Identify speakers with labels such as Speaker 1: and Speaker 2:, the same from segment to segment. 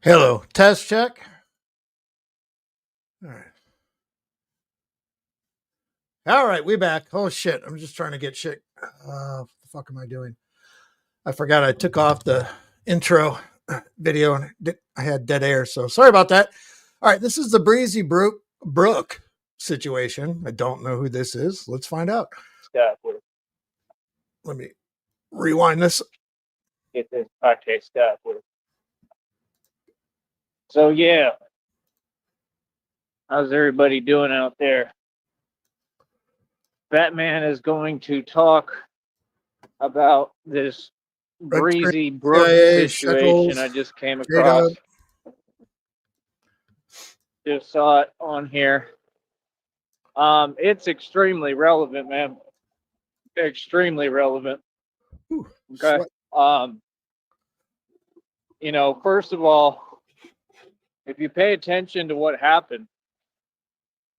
Speaker 1: Hello, test check. All right. All right, we back. Oh shit, I'm just trying to get shit. What the fuck am I doing? I forgot I took off the intro video and I had dead air, so sorry about that. All right, this is the Breezy Brook situation. I don't know who this is. Let's find out.
Speaker 2: Stuff.
Speaker 1: Let me rewind this.
Speaker 2: Get this podcast stuff. So yeah, how's everybody doing out there? Batman is going to talk about this
Speaker 1: Red screen,
Speaker 2: Breezy Brook
Speaker 1: CIA,
Speaker 2: situation
Speaker 1: Shekels,
Speaker 2: I just came
Speaker 1: J-Dog.
Speaker 2: across. Just saw it on here. It's extremely relevant, man. Extremely relevant.
Speaker 1: Ooh,
Speaker 2: Okay.
Speaker 1: sweat.
Speaker 2: First of all, if you pay attention to what happened,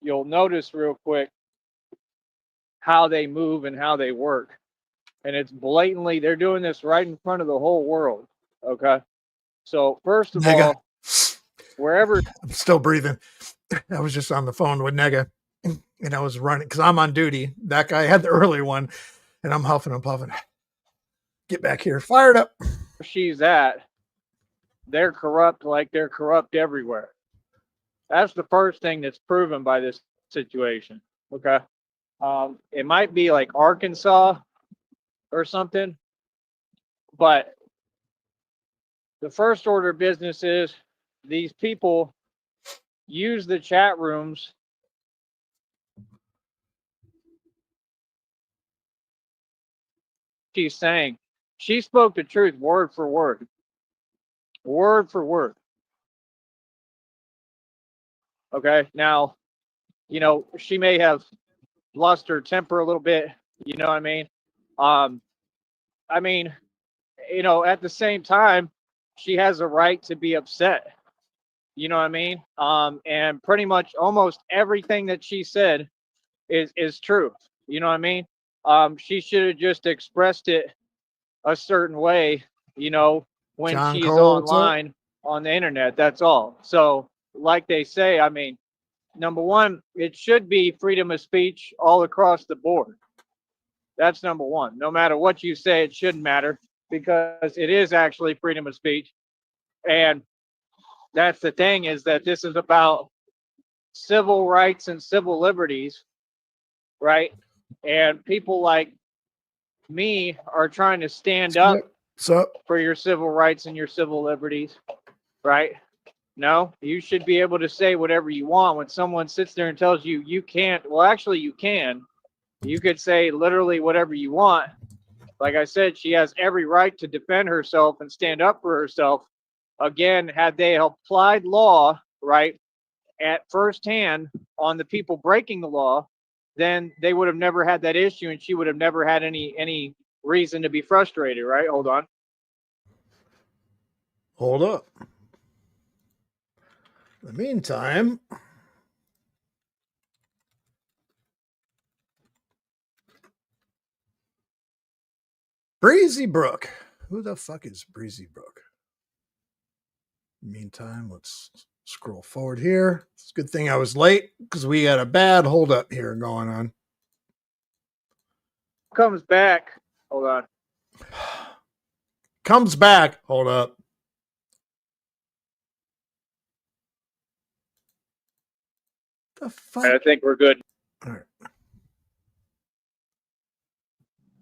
Speaker 2: you'll notice real quick how they move and how they work. And it's blatantly, they're doing this right in front of the whole world. Okay. So, first of
Speaker 1: Nega.
Speaker 2: all, wherever
Speaker 1: I'm still breathing. I was just on the phone with Nega and I was running because I'm on duty. That guy had the earlier one and I'm huffing and puffing. Get back here. Fired up.
Speaker 2: she's at, they're corrupt like they're corrupt everywhere. That's the first thing that's proven by this situation. Okay. It might be like Arkansas or something, but the first order of business is these people use the chat rooms she's saying. She spoke the truth word for word. Word for word. Okay. Now, she may have lost her temper a little bit. You know what I mean? Um, I mean, at the same time, she has a right to be upset. You know what I mean? And pretty much almost everything that she said is true. You know what I mean? She should have just expressed it a certain way, when
Speaker 1: John
Speaker 2: she's
Speaker 1: Cole, what's up?
Speaker 2: online on the internet. That's all. So, like they say, I mean, number one, it should be freedom of speech all across the board. That's number one. No matter what you say, it shouldn't matter because it is actually freedom of speech. And that's the thing, is that this is about civil rights and civil liberties, right? And people like me are trying to stand up
Speaker 1: What's up?
Speaker 2: for your civil rights and your civil liberties, right? No, you should be able to say whatever you want. When someone sits there and tells you you can't, well, actually, you can. You could say literally whatever you want. Like I said, she has every right to defend herself and stand up for herself. Again, had they applied law, right, at firsthand on the people breaking the law, then they would have never had that issue and she would have never had any reason to be frustrated, right? Hold on.
Speaker 1: Hold up. In the meantime, Breezy Brook. Who the fuck is Breezy Brook? Meantime, let's scroll forward here. It's a good thing I was late because we got a bad holdup here going on.
Speaker 2: Comes back. Hold on.
Speaker 1: Comes back. Hold up. The fuck?
Speaker 2: I think we're good.
Speaker 1: All right.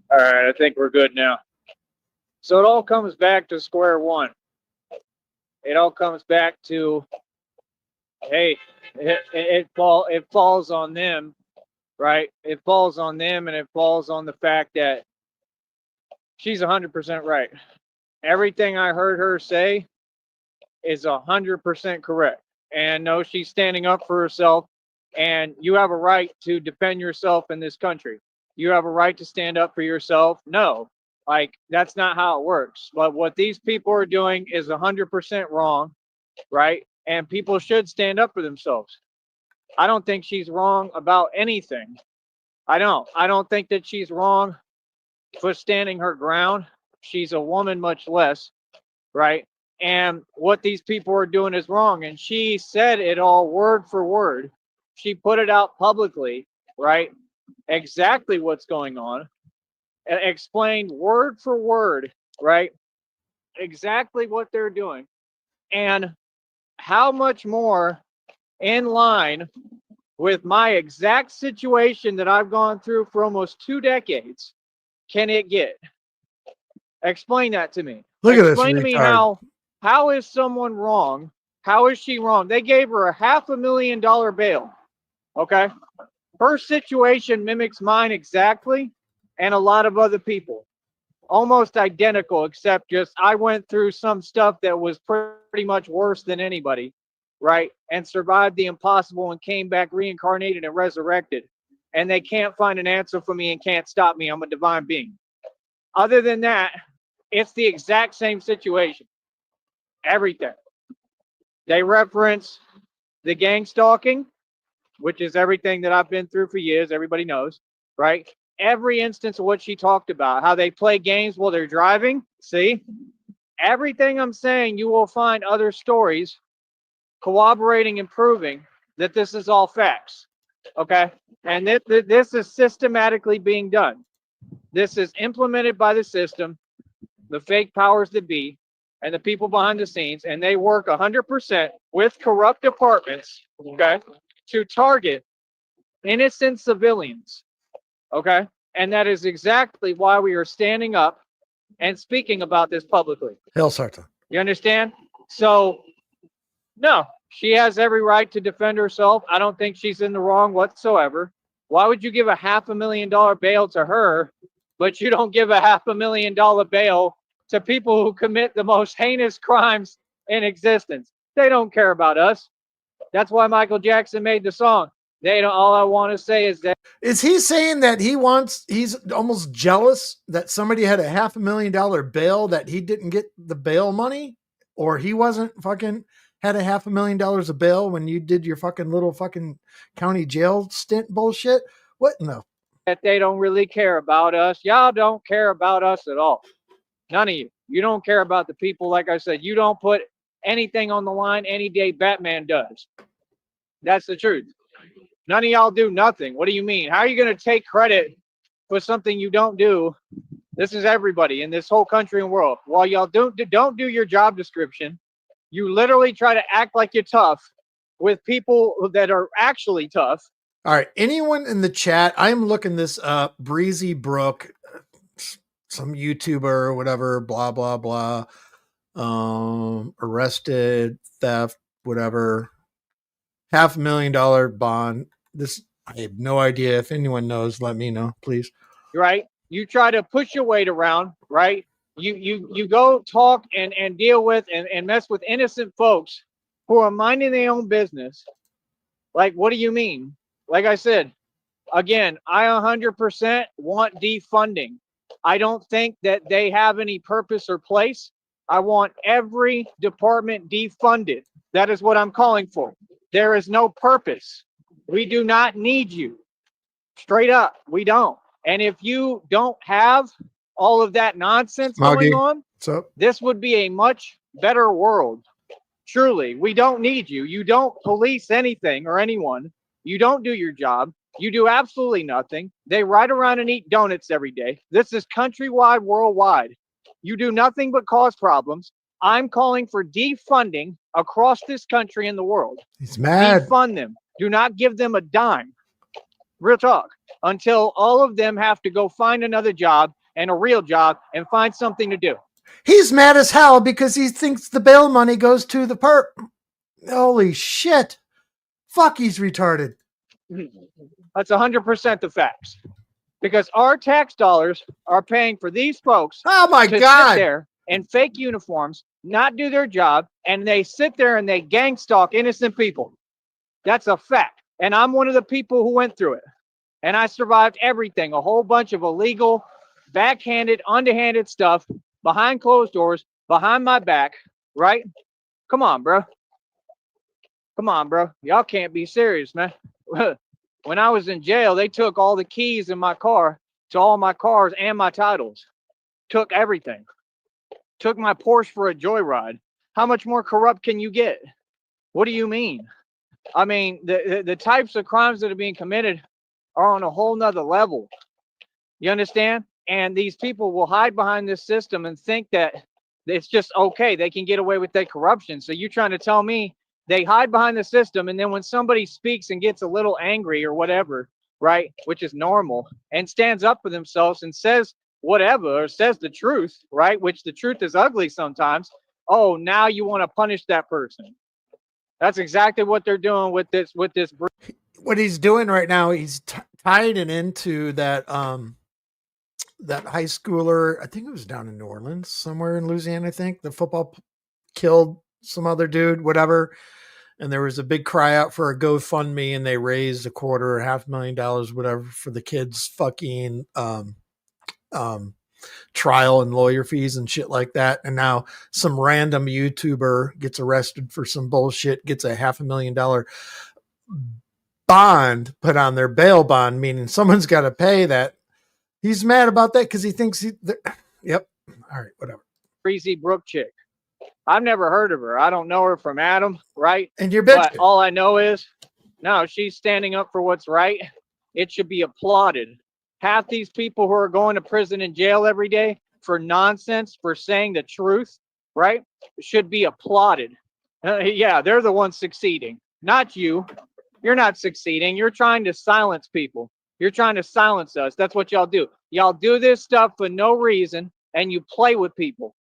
Speaker 2: All right, I think we're good now. So it all comes back to square one. It all comes back to, hey, it falls on them, right? It falls on them, and it falls on the fact that she's 100% right. Everything I heard her say is 100% correct. And no, she's standing up for herself. And you have a right to defend yourself in this country. You have a right to stand up for yourself. No, like that's not how it works. But what these people are doing is 100% wrong, right? And people should stand up for themselves. I don't think she's wrong about anything. I don't. I don't think that she's wrong for standing her ground. She's a woman, much less, right? and what these people are doing is wrong. And she said it all word for word. She put it out publicly, right? Exactly what's going on, and explained word for word, right? Exactly what they're doing, and how much more in line with my exact situation that I've gone through for almost 2 decades can it get? Explain that to me.
Speaker 1: Look at this
Speaker 2: Explain to me
Speaker 1: retard.
Speaker 2: how is someone wrong? How is she wrong? They gave her a $500,000 bail. Okay. Her situation mimics mine exactly, and a lot of other people. Almost identical, except just I went through some stuff that was pretty much worse than anybody, right? And survived the impossible and came back reincarnated and resurrected. And they can't find an answer for me and can't stop me. I'm a divine being. Other than that, it's the exact same situation. Everything. They reference the gang stalking, which is everything that I've been through for years. Everybody knows, right? Every instance of what she talked about, how they play games while they're driving. See, everything I'm saying, you will find other stories corroborating and proving that this is all facts. Okay. And this is systematically being done. This is implemented by the system, the fake powers that be, and the people behind the scenes, and they work 100% with corrupt departments, okay, to target innocent civilians, okay? And that is exactly why we are standing up and speaking about this publicly.
Speaker 1: Hell, Sarta.
Speaker 2: You understand? So, no, she has every right to defend herself. I don't think she's in the wrong whatsoever. Why would you give a $500,000 bail to her, but you don't give a $500,000 bail to people who commit the most heinous crimes in existence? They don't care about us. That's why Michael Jackson made the song. They don't. All I want to say is that.
Speaker 1: Is he saying that he's almost jealous that somebody had a $500,000 bail that he didn't get the bail money, or he wasn't fucking had a $500,000 of bail when you did your fucking little fucking county jail stint bullshit? What? No.
Speaker 2: That they don't really care about us. Y'all don't care about us at all. None of you. You don't care about the people. Like I said, you don't put anything on the line any day Batman does. That's the truth. None of y'all do nothing. What do you mean? How are you going to take credit for something you don't do? This is everybody in this whole country and world. While y'all don't do your job description, you literally try to act like you're tough with people that are actually tough.
Speaker 1: All right. Anyone in the chat? I'm looking this up. Breezy Brook, some YouTuber or whatever, blah, blah, blah. Arrested, theft, whatever. $500,000 bond. This, I have no idea. If anyone knows, let me know, please.
Speaker 2: Right? You try to push your weight around, right? You go talk and deal with and mess with innocent folks who are minding their own business. Like, what do you mean? Like I said, again, I 100% want defunding. I don't think that they have any purpose or place. I want every department defunded. That is what I'm calling for. There is no purpose. We do not need you. Straight up, we don't. And if you don't have all of that nonsense going on, this would be a much better world. Truly, we don't need you. You don't police anything or anyone. You don't do your job. You do absolutely nothing. They ride around and eat donuts every day. This is countrywide, worldwide. You do nothing but cause problems. I'm calling for defunding across this country and the world.
Speaker 1: He's mad.
Speaker 2: Defund them. Do not give them a dime. Real talk. Until all of them have to go find another job and a real job and find something to do.
Speaker 1: He's mad as hell because he thinks the bail money goes to the perp. Holy shit. Fuck, he's retarded.
Speaker 2: That's 100% the facts. Because our tax dollars are paying for these folks
Speaker 1: to sit
Speaker 2: there in fake uniforms, not do their job, and they sit there and they gang stalk innocent people. That's a fact. And I'm one of the people who went through it. And I survived everything, a whole bunch of illegal, backhanded, underhanded stuff behind closed doors, behind my back, right? Come on, bro. Come on, bro. Y'all can't be serious, man. When I was in jail, they took all the keys in my car to all my cars and my titles. Took everything. Took my Porsche for a joyride. How much more corrupt can you get? What do you mean? I mean, the types of crimes that are being committed are on a whole nother level. You understand? And these people will hide behind this system and think that it's just okay. They can get away with that corruption. So you're trying to tell me they hide behind the system, and then when somebody speaks and gets a little angry or whatever, right, which is normal, and stands up for themselves and says whatever, or says the truth, right, which the truth is ugly sometimes, oh, now you want to punish that person. That's exactly what they're doing with this
Speaker 1: What he's doing right now, he's tied it into that that high schooler. I think it was down in New Orleans, somewhere in Louisiana. I think the football killed some other dude, whatever. And there was a big cry out for a GoFundMe, and they raised $250,000, whatever, for the kids' fucking trial and lawyer fees and shit like that. And now some random YouTuber gets arrested for some bullshit, gets a $500,000 bond put on their bail bond, meaning someone's got to pay that. He's mad about that because he thinks yep. All right, whatever.
Speaker 2: Breezy Brook chick. I've never heard of her. I don't know her from Adam, right?
Speaker 1: And you're bitching.
Speaker 2: But all I know is, no, she's standing up for what's right. It should be applauded. Half these people who are going to prison and jail every day for nonsense, for saying the truth, right, should be applauded. Yeah, they're the ones succeeding, not you. You're not succeeding. You're trying to silence people. You're trying to silence us. That's what y'all do. Y'all do this stuff for no reason, and you play with people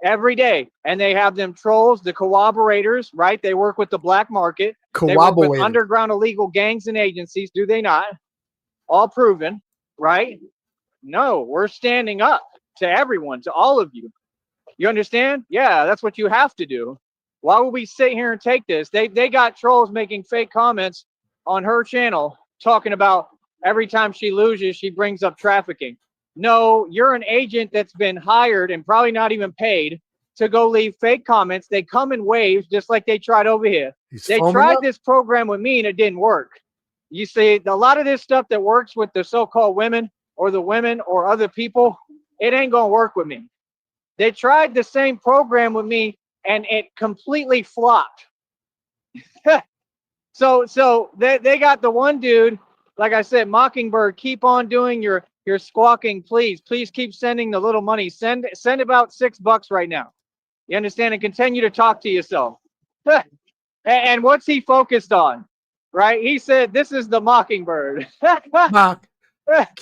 Speaker 2: every day. And they have them trolls, the corroborators, right? They work with the black market. They work with underground illegal gangs and agencies, do they not? All proven, right? No, we're standing up to everyone, to all of you. You understand? Yeah, that's what you have to do. Why would we sit here and take this? They got trolls making fake comments on her channel talking about every time she loses, she brings up trafficking. No, you're an agent that's been hired and probably not even paid to go leave fake comments. They come in waves, just like they tried over here. They tried this program with me and it didn't work. You see, a lot of this stuff that works with the so-called women or other people, it ain't going to work with me. They tried the same program with me and it completely flopped. So they got the one dude, like I said, Mockingbird, keep on doing your squawking, please keep sending the little money. Send about $6 right now. You understand? And continue to talk to yourself. And what's he focused on? Right? He said, this is the Mockingbird. This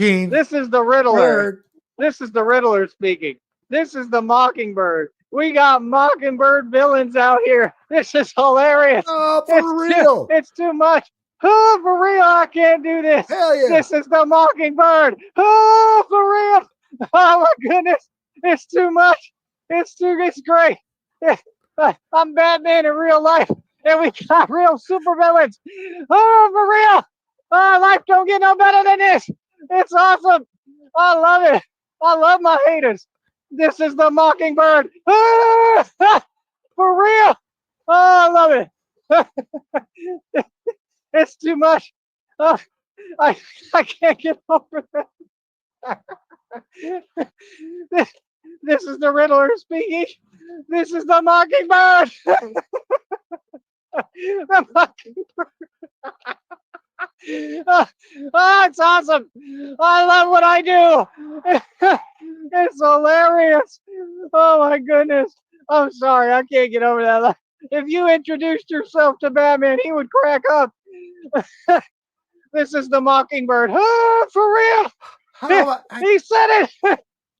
Speaker 2: is the Riddler. This is the Riddler speaking. This is the Mockingbird. We got Mockingbird villains out here. This is hilarious.
Speaker 1: Oh, for real.
Speaker 2: It's too much. Oh, for real, I can't do this.
Speaker 1: Hell yeah.
Speaker 2: This is the Mockingbird. Oh, for real. Oh, my goodness. It's too much. It's great. I'm Batman in real life, and we got real supervillains. Oh, for real. Oh, life don't get no better than this. It's awesome. I love it. I love my haters. This is the Mockingbird. Ah, for real. Oh, I love it. It's too much. Oh, I can't get over that. This is the Riddler speaking. This is the Mockingbird. The Mockingbird. Oh, it's awesome. I love what I do. It's hilarious. Oh my goodness. I'm sorry. I can't get over that. If you introduced yourself to Batman, he would crack up. This is the Mockingbird. Oh, for real. He said it.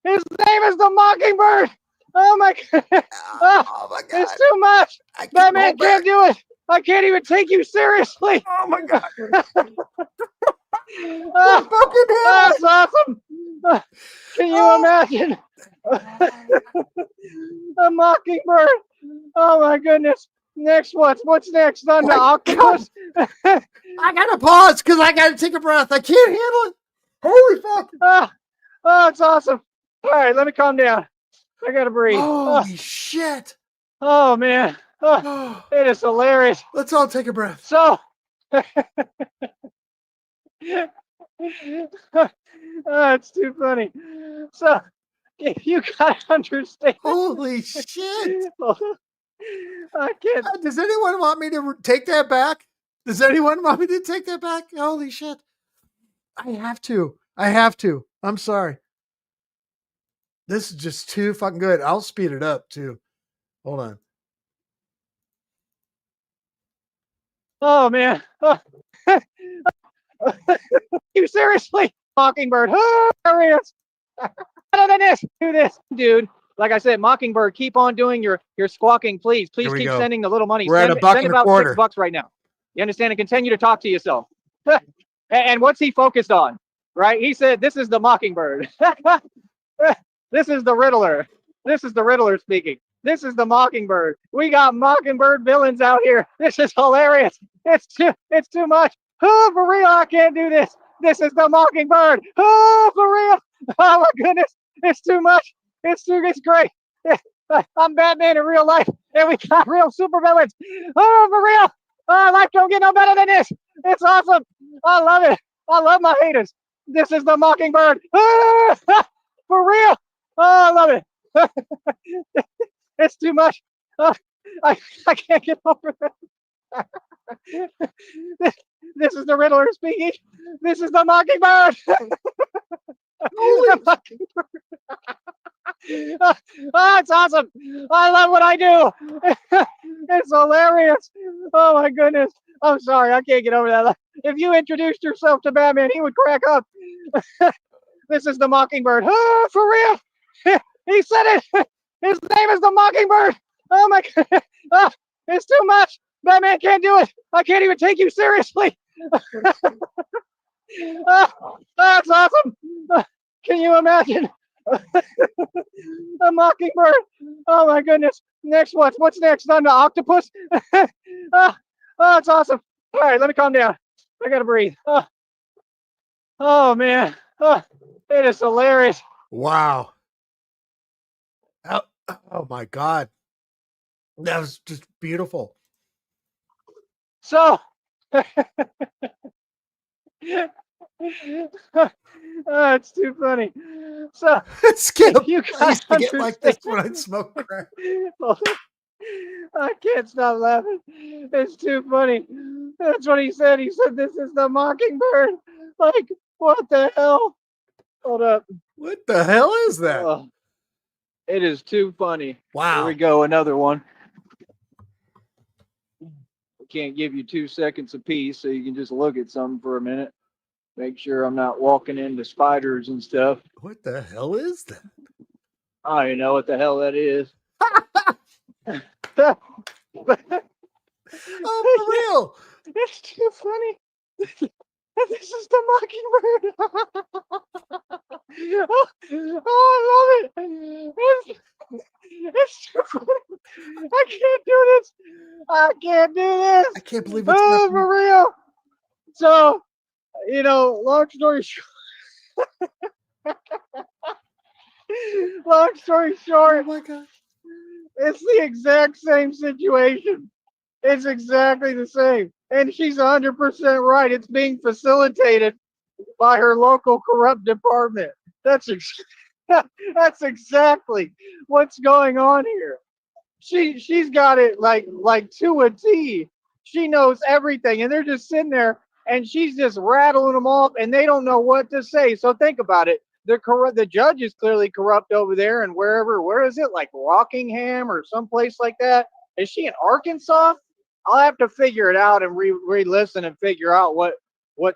Speaker 2: His name is the Mockingbird. Oh my God. Oh my God. It's too much. Batman can't do it. I can't even take you seriously.
Speaker 1: Oh my God.
Speaker 2: That's awesome. Can you imagine? A Mockingbird. Oh my goodness. Next, what's next on the octopus?
Speaker 1: I gotta pause because I gotta take a breath. I can't handle it. Holy fuck.
Speaker 2: Oh, it's awesome. All right, let me calm down. I gotta breathe.
Speaker 1: Holy shit.
Speaker 2: Oh man. Oh, it is hilarious.
Speaker 1: Let's all take a breath.
Speaker 2: So it's too funny. So if you gotta understand.
Speaker 1: Holy shit.
Speaker 2: I can't.
Speaker 1: Does anyone want me to take that back? Does anyone want me to take that back? Holy shit. I have to. I have to. I'm sorry. This is just too fucking good. I'll speed it up too. Hold on.
Speaker 2: Oh man. Oh. You seriously? Mockingbird. Hilarious. Better than this. Do this, dude. Like I said, Mockingbird, keep on doing your squawking, please.
Speaker 1: Here
Speaker 2: Please
Speaker 1: we
Speaker 2: keep
Speaker 1: go.
Speaker 2: sending the little money.
Speaker 1: We're at
Speaker 2: Send about
Speaker 1: $1.25.
Speaker 2: $6 right now. You understand? And continue to talk to yourself. And what's he focused on? Right? He said, "This is the Mockingbird. This is the Riddler. This is the Riddler speaking. This is the Mockingbird. We got Mockingbird villains out here. This is hilarious. It's too much. Oh, for real, I can't do this. This is the Mockingbird. Oh, for real. Oh my goodness, it's too much. It's great. I'm Batman in real life, and we got real supervillains. Oh, for real. Oh, life don't get no better than this. It's awesome. I love it. I love my haters. This is the Mockingbird. Oh, for real. Oh, I love it. It's too much. Oh, I can't get over that. This is the Riddler speaking. This is the Mockingbird. The Mockingbird. Oh, it's awesome. I love what I do. It's hilarious. Oh my goodness. I'm sorry. I can't get over that. If you introduced yourself to Batman, he would crack up. This is the Mockingbird. Oh, for real. He said it. His name is the Mockingbird. Oh my God. Oh, it's too much. Batman can't do it. I can't even take you seriously. Oh, that's awesome. Can you imagine? A Mockingbird. Oh my goodness. Next, what's next on the octopus? Oh, it's awesome. All right, let me calm down. I gotta breathe. Oh man. Oh, it is hilarious.
Speaker 1: Wow. Oh, oh my God. That was just beautiful.
Speaker 2: So oh, it's too funny. So
Speaker 1: Skip.
Speaker 2: you
Speaker 1: I used
Speaker 2: guys
Speaker 1: to get like this
Speaker 2: understand.
Speaker 1: when I smoke crack.
Speaker 2: I can't stop laughing. It's too funny. That's what he said. He said, "This is the Mockingbird." Like, what the hell? Hold up.
Speaker 1: What the hell is that?
Speaker 2: Oh, it is too funny.
Speaker 1: Wow.
Speaker 2: Here we go. Another one. I can't give you 2 seconds apiece, so you can just look at something for a minute. Make sure I'm not walking into spiders and stuff.
Speaker 1: What the hell is that?
Speaker 2: I don't even know what the hell that is.
Speaker 1: Oh, for real.
Speaker 2: It's too funny. This is the Mockingbird. Oh, I love it. It's too funny. I can't do this. I can't do this.
Speaker 1: I can't believe it's
Speaker 2: Oh, for real. So, long story short. Long story
Speaker 1: Oh
Speaker 2: short,
Speaker 1: my God.
Speaker 2: it's the exact same situation. It's exactly the same. And she's 100% right. It's being facilitated by her local corrupt department. That's that's exactly what's going on here. She's got it like to a T. She knows everything, and they're just sitting there, and she's just rattling them off, and they don't know what to say. So think about it. The judge is clearly corrupt over there, and where is it, like Rockingham or someplace like that? Is she in Arkansas? I'll have to figure it out and re-listen and figure out what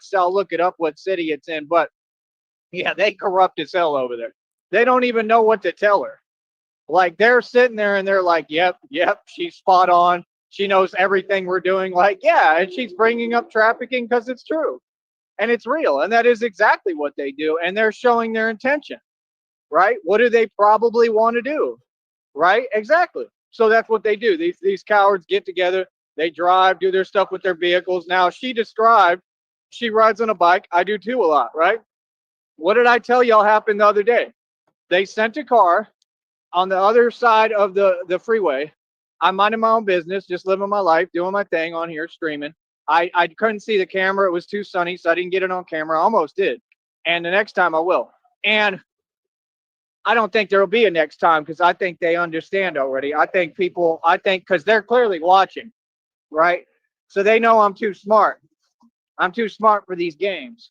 Speaker 2: cell. Look it up, what city it's in. But yeah, they corrupt as hell over there. They don't even know what to tell her. Like, they're sitting there and they're like, yep, she's spot on. She knows everything we're doing. Like, yeah, and she's bringing up trafficking because it's true and it's real. And that is exactly what they do. And they're showing their intention, right? What do they probably want to do? Right? Exactly. So that's what they do. These cowards get together, they drive, do their stuff with their vehicles. Now, she described she rides on a bike. I do too a lot, right? What did I tell y'all happened the other day? They sent a car on the other side of the freeway. I'm minding my own business, just living my life, doing my thing on here, streaming. I couldn't see the camera. It was too sunny, so I didn't get it on camera. I almost did. And the next time I will. And I don't think there'll be a next time because I think they understand already. I think because they're clearly watching, right? So they know I'm too smart. I'm too smart for these games.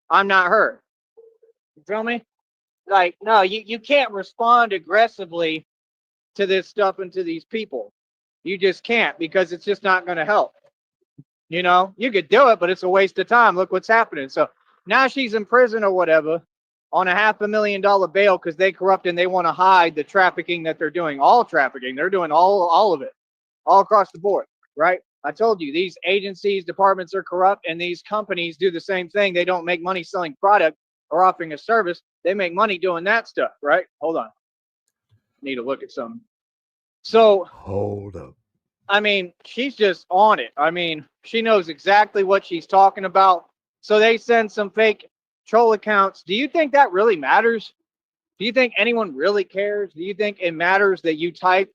Speaker 2: I'm not her. You feel me? Like, no, you can't respond aggressively to this stuff and to these people. You just can't because it's just not going to help. You know, you could do it, but it's a waste of time. Look what's happening. So now she's in prison or whatever on a $500,000 bail because they corrupt and they want to hide the trafficking that they're doing. All trafficking. They're doing all of it, all across the board, right? I told you, these agencies, departments are corrupt, and these companies do the same thing. They don't make money selling product or offering a service. They make money doing that stuff, right? Hold on. Need to look at something. So,
Speaker 1: hold up.
Speaker 2: I mean, she's just on it. I mean, she knows exactly what she's talking about. So they send some fake troll accounts. Do you think that really matters? Do you think anyone really cares? Do you think it matters that you type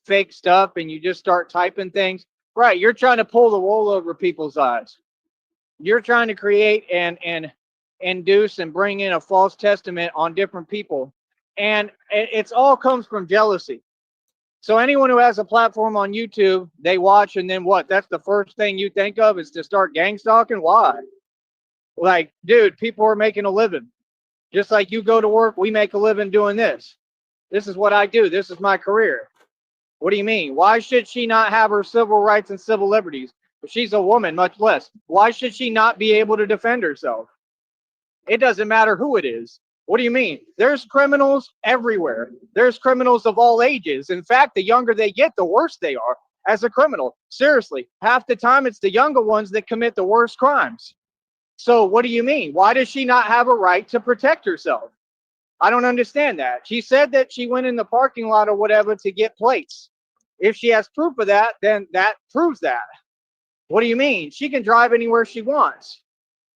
Speaker 2: fake stuff and you just start typing things? Right, you're trying to pull the wool over people's eyes. You're trying to create and induce and bring in a false testament on different people. And it's all comes from jealousy. So anyone who has a platform on YouTube, they watch, and then what? That's the first thing you think of is to start gang stalking? Why? Like, dude, people are making a living. Just like you go to work, we make a living doing this. This is what I do. This is my career. What do you mean? Why should she not have her civil rights and civil liberties? If she's a woman, much less. Why should she not be able to defend herself? It doesn't matter who it is. What do you mean? There's criminals everywhere. There's criminals of all ages. In fact, the younger they get, the worse they are as a criminal. Seriously, half the time it's the younger ones that commit the worst crimes. So what do you mean? Why does she not have a right to protect herself? I don't understand that. She said that she went in the parking lot or whatever to get plates. If she has proof of that, then that proves that. What do you mean? She can drive anywhere she wants.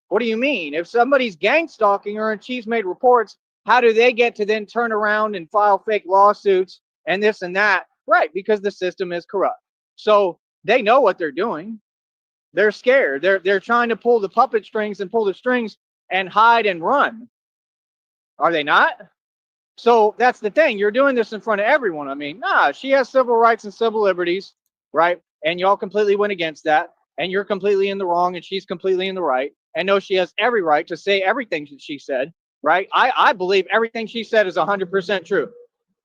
Speaker 2: What do you mean? If somebody's gang stalking her and she's made reports, how do they get to then turn around and file fake lawsuits and this and that? Right, because the system is corrupt. So they know what they're doing. They're scared. They're trying to pull the puppet strings and pull the strings and hide and run. Are they not? So that's the thing. You're doing this in front of everyone. I mean, nah, she has civil rights and civil liberties, right? And y'all completely went against that. And you're completely in the wrong and she's completely in the right. And no, she has every right to say everything that she said, right? I believe everything she said is 100% true.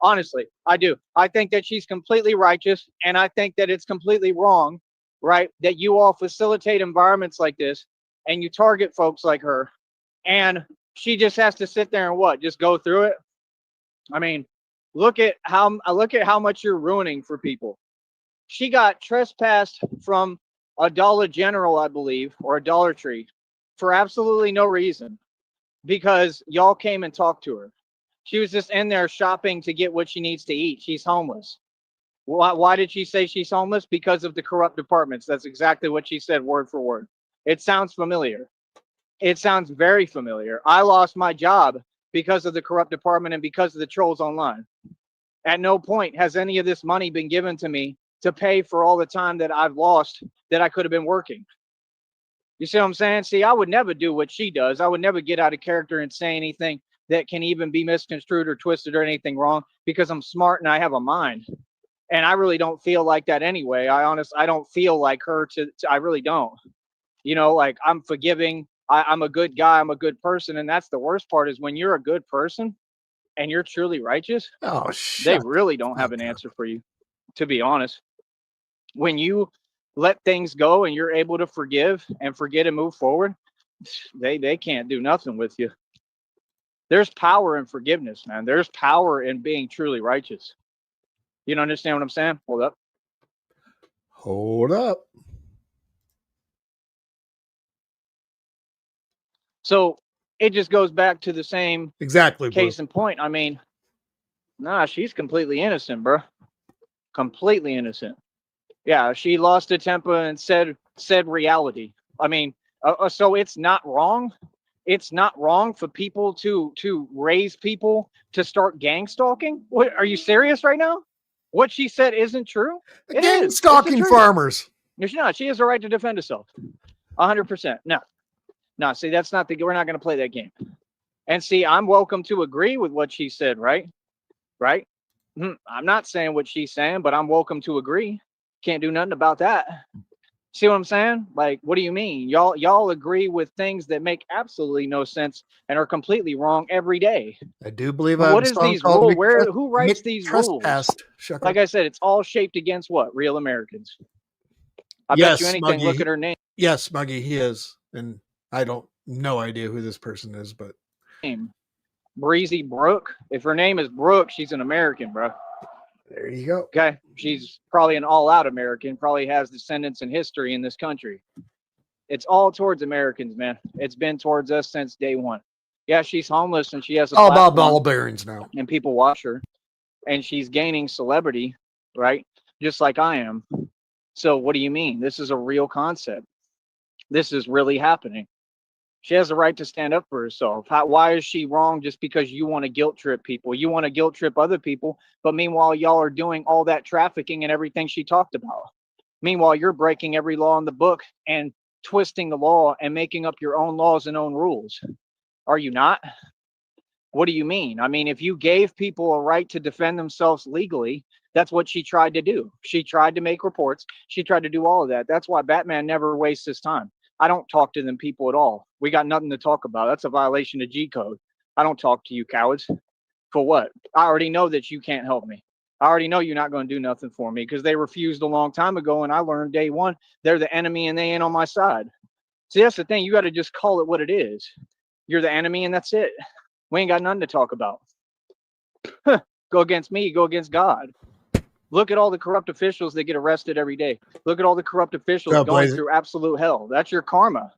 Speaker 2: Honestly, I do. I think that she's completely righteous. And I think that it's completely wrong, right? That you all facilitate environments like this and you target folks like her. And she just has to sit there and what? Just go through it. I mean, look at how much you're ruining for people. She got trespassed from a Dollar General, I believe, or a Dollar Tree for absolutely no reason because y'all came and talked to her. She was just in there shopping to get what she needs to eat. She's homeless. Why did she say she's homeless? Because of the corrupt departments. That's exactly what she said, word for word. It sounds familiar. It sounds very familiar. I lost my job because of the corrupt department and because of the trolls online. At no point has any of this money been given to me to pay for all the time that I've lost that I could have been working. You see what I'm saying? See, I would never do what she does. I would never get out of character and say anything that can even be misconstrued or twisted or anything wrong because I'm smart and I have a mind. And I really don't feel like that anyway. I don't feel like her I really don't. You know, like I'm forgiving. I'm a good guy. I'm a good person. And that's the worst part is when you're a good person and you're truly righteous,
Speaker 1: Oh,
Speaker 2: they
Speaker 1: shut
Speaker 2: really don't have an answer for you, to be honest. When you let things go and you're able to forgive and forget and move forward, they can't do nothing with you. There's power in forgiveness, man. There's power in being truly righteous. You don't understand what I'm saying? Hold up.
Speaker 1: Hold up.
Speaker 2: So it just goes back to the same
Speaker 1: Exactly, bro.
Speaker 2: case in point. I mean, nah, she's completely innocent, bro. Completely innocent. Yeah, she lost a temper and said reality. I mean, so it's not wrong. It's not wrong for people to raise people to start gang stalking. What, are you serious right now? What she said isn't true. It
Speaker 1: Gang
Speaker 2: is. It's the
Speaker 1: stalking
Speaker 2: truth.
Speaker 1: farmers.
Speaker 2: No, she's not. She has a right to defend herself. 100%. No. See, that's not the. We're not going to play that game. And see, I'm welcome to agree with what she said, right? Right? I'm not saying what she's saying, but I'm welcome to agree. Can't do nothing about that. See what I'm saying? Like, what do you mean? Y'all agree with things that make absolutely no sense and are completely wrong every day.
Speaker 1: I do believe I
Speaker 2: But
Speaker 1: have
Speaker 2: what
Speaker 1: a
Speaker 2: is
Speaker 1: song
Speaker 2: these
Speaker 1: called
Speaker 2: rule? Who writes these rules?
Speaker 1: McTrespassed,
Speaker 2: Like
Speaker 1: Shucker.
Speaker 2: I said, it's all shaped against what? Real Americans. I bet you
Speaker 1: Yes,
Speaker 2: anything. Look
Speaker 1: Smuggy.
Speaker 2: at her name.
Speaker 1: Yes, Smuggy, he is. And I don't no idea who this person is, but
Speaker 2: Breezy Brooke. If her name is Brooke, she's an American, bro.
Speaker 1: there you go.
Speaker 2: Okay. She's probably an all out American, probably has descendants and history in this country. It's all towards Americans, man. It's been towards us since day one. Yeah, she's homeless and she has a
Speaker 1: All about ball
Speaker 2: platform
Speaker 1: bearings now.
Speaker 2: and people watch her and she's gaining celebrity, right? Just like I am. So what do you mean? This is a real concept. This is really happening. She has the right to stand up for herself. Why is she wrong just because you want to guilt trip people? You want to guilt trip other people, but meanwhile, y'all are doing all that trafficking and everything she talked about. Meanwhile, you're breaking every law in the book and twisting the law and making up your own laws and own rules. Are you not? What do you mean? I mean, if you gave people a right to defend themselves legally, that's what she tried to do. She tried to make reports. She tried to do all of that. That's why Batman never wastes his time. I don't talk to them people at all. We got nothing to talk about. That's a violation of G code. I don't talk to you cowards. For what? I already know that you can't help me. I already know you're not going to do nothing for me because they refused a long time ago. And I learned day one, they're the enemy and they ain't on my side. See, that's the thing. You got to just call it what it is. You're the enemy and that's it. We ain't got nothing to talk about. Go against me, go against God. Look at all the corrupt officials that get arrested every day. Look at all the corrupt officials going through absolute hell. That's your karma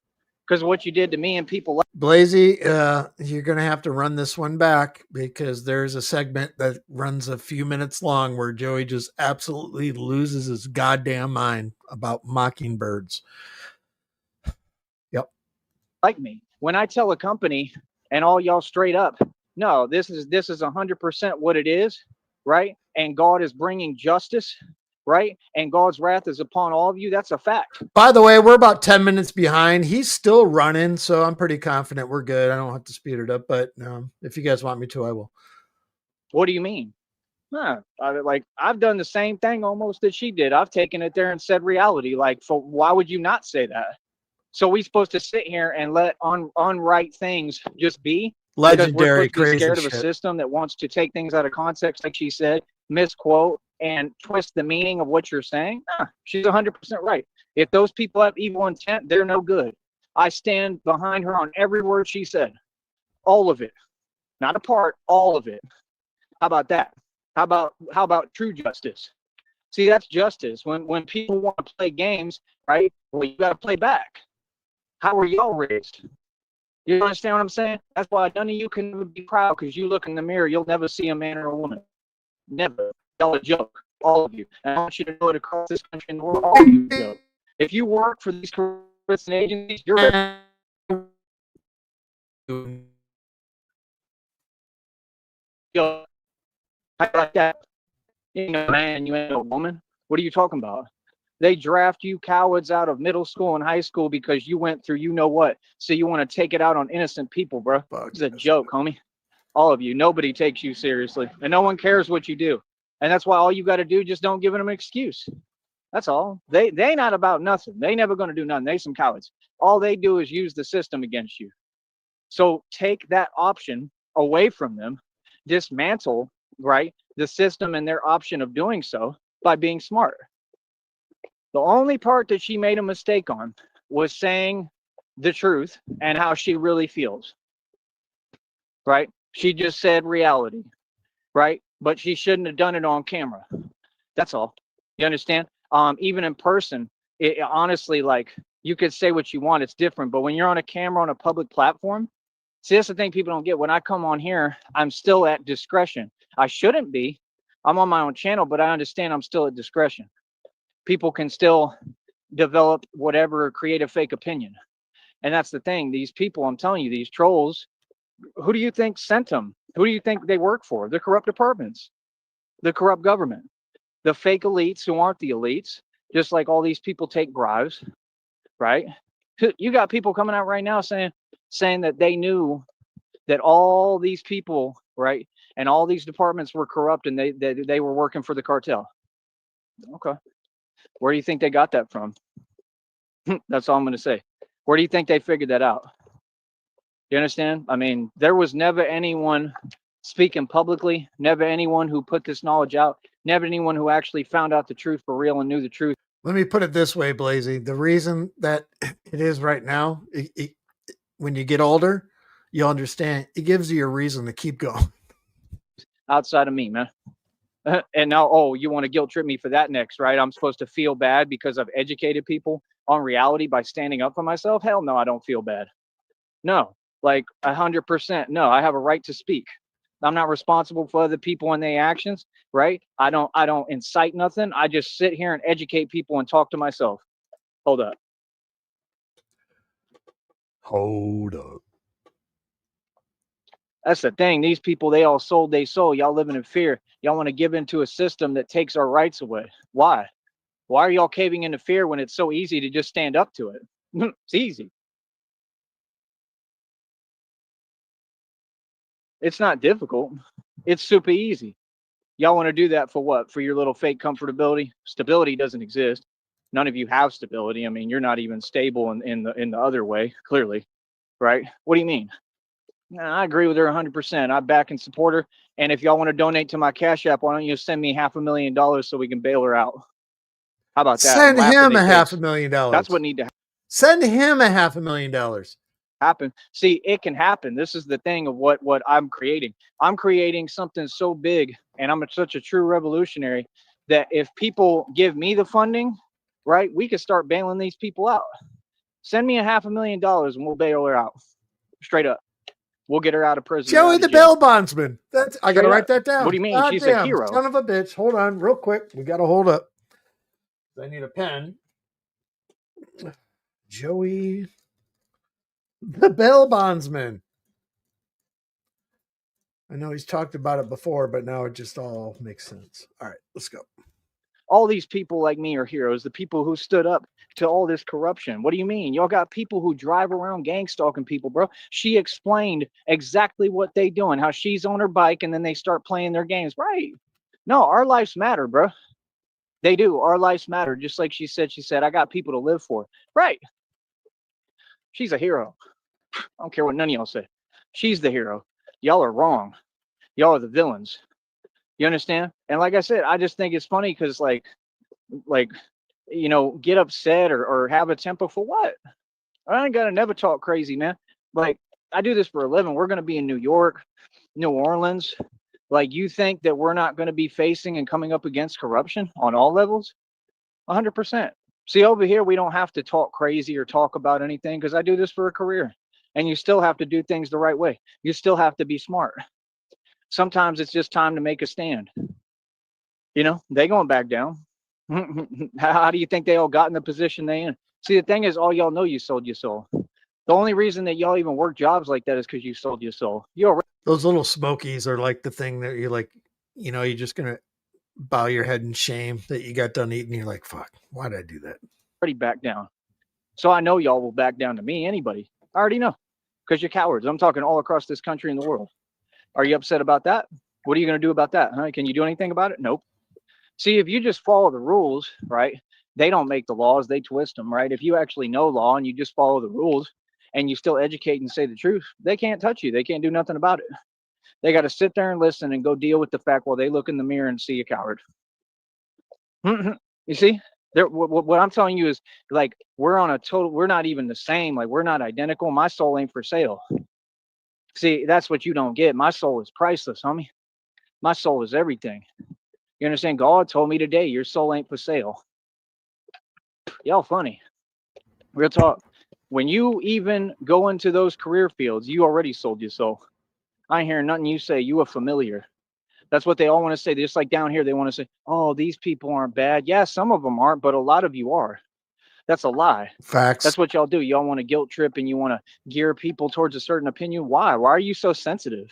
Speaker 2: because of what you did to me and people like
Speaker 1: Blazy, you're going to have to run this one back because there's a segment that runs a few minutes long where Joey just absolutely loses his goddamn mind about mockingbirds. Yep.
Speaker 2: like me. When I tell a company and all y'all straight up, no, this is 100% what it is, right? And God is bringing justice, right? And God's wrath is upon all of you. That's a fact.
Speaker 1: By the way, we're about 10 minutes behind. He's still running, so I'm pretty confident we're good. I don't have to speed it up, but if you guys want me to, I will.
Speaker 2: What do you mean? I've done the same thing almost that she did. I've taken it there and said reality. Like, why would you not say that? So we supposed to sit here and let unright things just be?
Speaker 1: Legendary,
Speaker 2: because we're supposed to be scared
Speaker 1: crazy
Speaker 2: of a
Speaker 1: shit.
Speaker 2: system that wants to take things out of context, like she said, misquote, and twist the meaning of what you're saying? Nah, she's 100% right. If those people have evil intent, they're no good. I stand behind her on every word she said. All of it. Not a part, all of it. How about that? How about true justice? See, that's justice. When people want to play games, right? Well, you got to play back. How were y'all raised? You understand what I'm saying? That's why none of you can ever be proud because you look in the mirror, you'll never see a man or a woman. Never. Y'all a joke, all of you. And I want you to know it across this country and the world, all of you a joke. If you work for these corporate agencies, you're a joke. How like that? You know, man, you ain't a woman. What are you talking about? They draft you cowards out of middle school and high school because you went through you know what. So you want to take it out on innocent people, bro. It's a joke, homie. All of you. Nobody takes you seriously. And no one cares what you do. And that's why all you got to do, just don't give them an excuse. That's all. They not about nothing. They never going to do nothing. They some cowards. All they do is use the system against you. So take that option away from them. Dismantle, right, the system and their option of doing so by being smart. The only part that she made a mistake on was saying the truth and how she really feels. Right? She just said reality. Right? But she shouldn't have done it on camera. That's all. You understand? Even in person, it honestly, like, you could say what you want. It's different. But when you're on a camera on a public platform, see, that's the thing people don't get. When I come on here, I'm still at discretion. I shouldn't be. I'm on my own channel, but I understand I'm still at discretion. People can still develop whatever creative fake opinion. And that's the thing. These people, I'm telling you, these trolls, who do you think sent them? Who do you think they work for? The corrupt departments, the corrupt government, the fake elites who aren't the elites, just like all these people take bribes, right? You got people coming out right now saying that they knew that all these people, right, and all these departments were corrupt and they were working for the cartel. Okay. Where do you think they got that from? That's all I'm going to say. Where do you think they figured that out? You understand? I mean, there was never anyone speaking publicly, never anyone who put this knowledge out, never anyone who actually found out the truth for real and knew the truth.
Speaker 1: Let me put it this way, Blazy. The reason that it is right now, when you get older, you'll understand. It gives you a reason to keep going.
Speaker 2: Outside of me, man. And now, oh, you want to guilt trip me for that next, right? I'm supposed to feel bad because I've educated people on reality by standing up for myself? Hell no, I don't feel bad. No, like 100%. No, I have a right to speak. I'm not responsible for other people and their actions, right? I don't incite nothing. I just sit here and educate people and talk to myself. Hold up.
Speaker 1: Hold up.
Speaker 2: That's the thing. These people, they all sold their soul. Y'all living in fear. Y'all want to give into a system that takes our rights away. Why? Why are y'all caving into fear when it's so easy to just stand up to it? It's easy. It's not difficult. It's super easy. Y'all want to do that for what? For your little fake comfortability? Stability doesn't exist. None of you have stability. I mean, you're not even stable in the other way, clearly, right? What do you mean? I agree with her 100%. I back and support her. And if y'all want to donate to my Cash App, why don't you send me $500,000 so we can bail her out? How about that?
Speaker 1: Send him $500,000.
Speaker 2: That's what need to happen.
Speaker 1: Send him $500,000.
Speaker 2: Happen. See, it can happen. This is the thing of what I'm creating. I'm creating something so big, and I'm such a true revolutionary that if people give me the funding, right, we can start bailing these people out. Send me $500,000 and we'll bail her out. Straight up. We'll get her out of prison.
Speaker 1: Joey the bail bondsman. I gotta write that down.
Speaker 2: What do you mean? God She's a hero.
Speaker 1: Son of a bitch. Hold on, real quick. We gotta hold up. I need a pen. Joey the bail bondsman. I know he's talked about it before, but now it just all makes sense. All right, let's go.
Speaker 2: All these people like me are heroes. The people who stood up to all this corruption. What do you mean? Y'all got people who drive around gang stalking people, bro. She explained exactly what they doing, how she's on her bike and then they start playing their games. Right. No, our lives matter, bro. They do. Our lives matter. Just like she said, I got people to live for. Right. She's a hero. I don't care what none of y'all say. She's the hero. Y'all are wrong. Y'all are the villains. You understand? And like I said, I just think it's funny because like, you know, get upset or have a temper for what? I ain't got to never talk crazy, man. Like, I do this for a living. We're going to be in New York, New Orleans. Like, you think that we're not going to be facing and coming up against corruption on all levels? 100%. See, over here, we don't have to talk crazy or talk about anything because I do this for a career. And you still have to do things the right way. You still have to be smart. Sometimes it's just time to make a stand. You know, they going back down. How do you think they all got in the position they in? See, the thing is, all y'all know you sold your soul. The only reason that y'all even work jobs like that is because you sold your soul.
Speaker 1: Those little smokies are like the thing that you're like, you know, you're just going to bow your head in shame that you got done eating. You're like, fuck, why did I do that?
Speaker 2: Already back down. So I know y'all will back down to me, anybody. I already know because you're cowards. I'm talking all across this country and the world. Are you upset about that? What are you going to do about that? Huh? Can you do anything about it? Nope. See, if you just follow the rules, right? They don't make the laws, they twist them, right? If you actually know law and you just follow the rules and you still educate and say the truth, they can't touch you. They can't do nothing about it. They got to sit there and listen and go deal with the fact while they look in the mirror and see a coward. You see? What I'm telling you is, like, we're not even the same. Like, we're not identical. My soul ain't for sale. See, that's what you don't get. My soul is priceless, homie. My soul is everything. You understand? God told me today, your soul ain't for sale. Y'all funny. Real talk. When you even go into those career fields, you already sold your soul. I ain't hearing nothing you say. You are familiar. That's what they all want to say. Just like down here, they want to say, oh, these people aren't bad. Yeah, some of them aren't, but a lot of you are. That's a lie.
Speaker 1: Facts.
Speaker 2: That's what y'all do. Y'all want to guilt trip and you want to gear people towards a certain opinion. Why? Why are you so sensitive?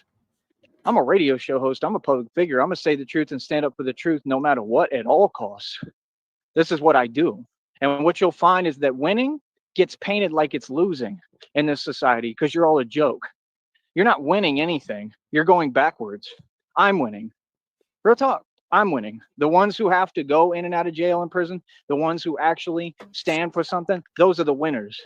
Speaker 2: I'm a radio show host. I'm a public figure. I'm going to say the truth and stand up for the truth no matter what, at all costs. This is what I do. And what you'll find is that winning gets painted like it's losing in this society because you're all a joke. You're not winning anything. You're going backwards. I'm winning. Real talk. I'm winning. The ones who have to go in and out of jail and prison, the ones who actually stand for something, those are the winners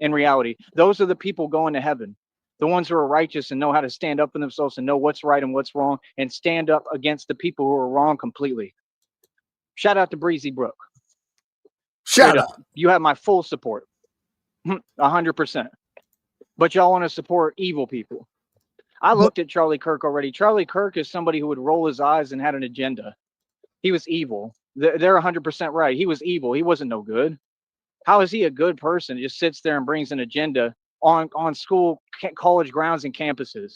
Speaker 2: in reality. Those are the people going to heaven. The ones who are righteous and know how to stand up for themselves and know what's right and what's wrong and stand up against the people who are wrong completely. Shout out to Breezy Brook.
Speaker 1: Shut up.
Speaker 2: You have my full support. 100%. But y'all want to support evil people. I looked at Charlie Kirk already. Charlie Kirk is somebody who would roll his eyes and had an agenda. He was evil. They're 100% right. He was evil. He wasn't no good. How is he a good person? He just sits there and brings an agenda on school, college grounds and campuses.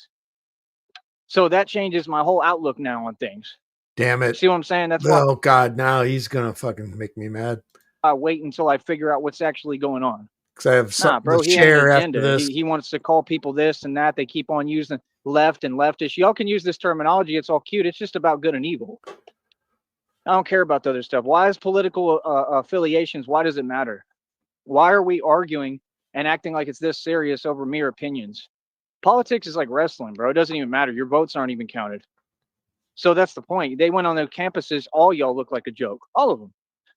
Speaker 2: So that changes my whole outlook now on things.
Speaker 1: Damn it.
Speaker 2: See what I'm saying? That's why.
Speaker 1: Oh, God, now he's going to fucking make me mad.
Speaker 2: I wait until I figure out what's actually going on.
Speaker 1: Because I have something
Speaker 2: bro,
Speaker 1: to
Speaker 2: he had
Speaker 1: share
Speaker 2: an
Speaker 1: after
Speaker 2: agenda.
Speaker 1: this.
Speaker 2: He wants to call people this and that. They keep on using left and leftish. Y'all can use this terminology. It's all cute. It's just about good and evil. I don't care about the other stuff. Why is political affiliations? Why does it matter? Why are we arguing and acting like it's this serious over mere opinions? Politics is like wrestling, bro. It doesn't even matter. Your votes aren't even counted. So that's the point. They went on their campuses. All y'all look like a joke. All of them.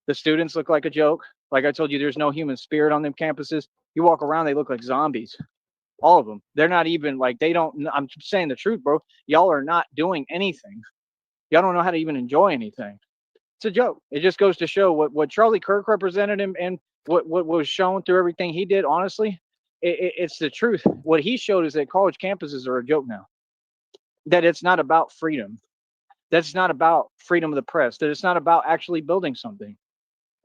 Speaker 2: The students look like a joke. Like I told you, there's no human spirit on them campuses. You walk around, they look like zombies. All of them. They're not even like, they don't, I'm saying the truth, bro. Y'all are not doing anything. Y'all don't know how to even enjoy anything. It's a joke. It just goes to show what Charlie Kirk represented him and what was shown through everything he did. Honestly, it's the truth. What he showed is that college campuses are a joke now. That it's not about freedom. That's not about freedom of the press. That it's not about actually building something.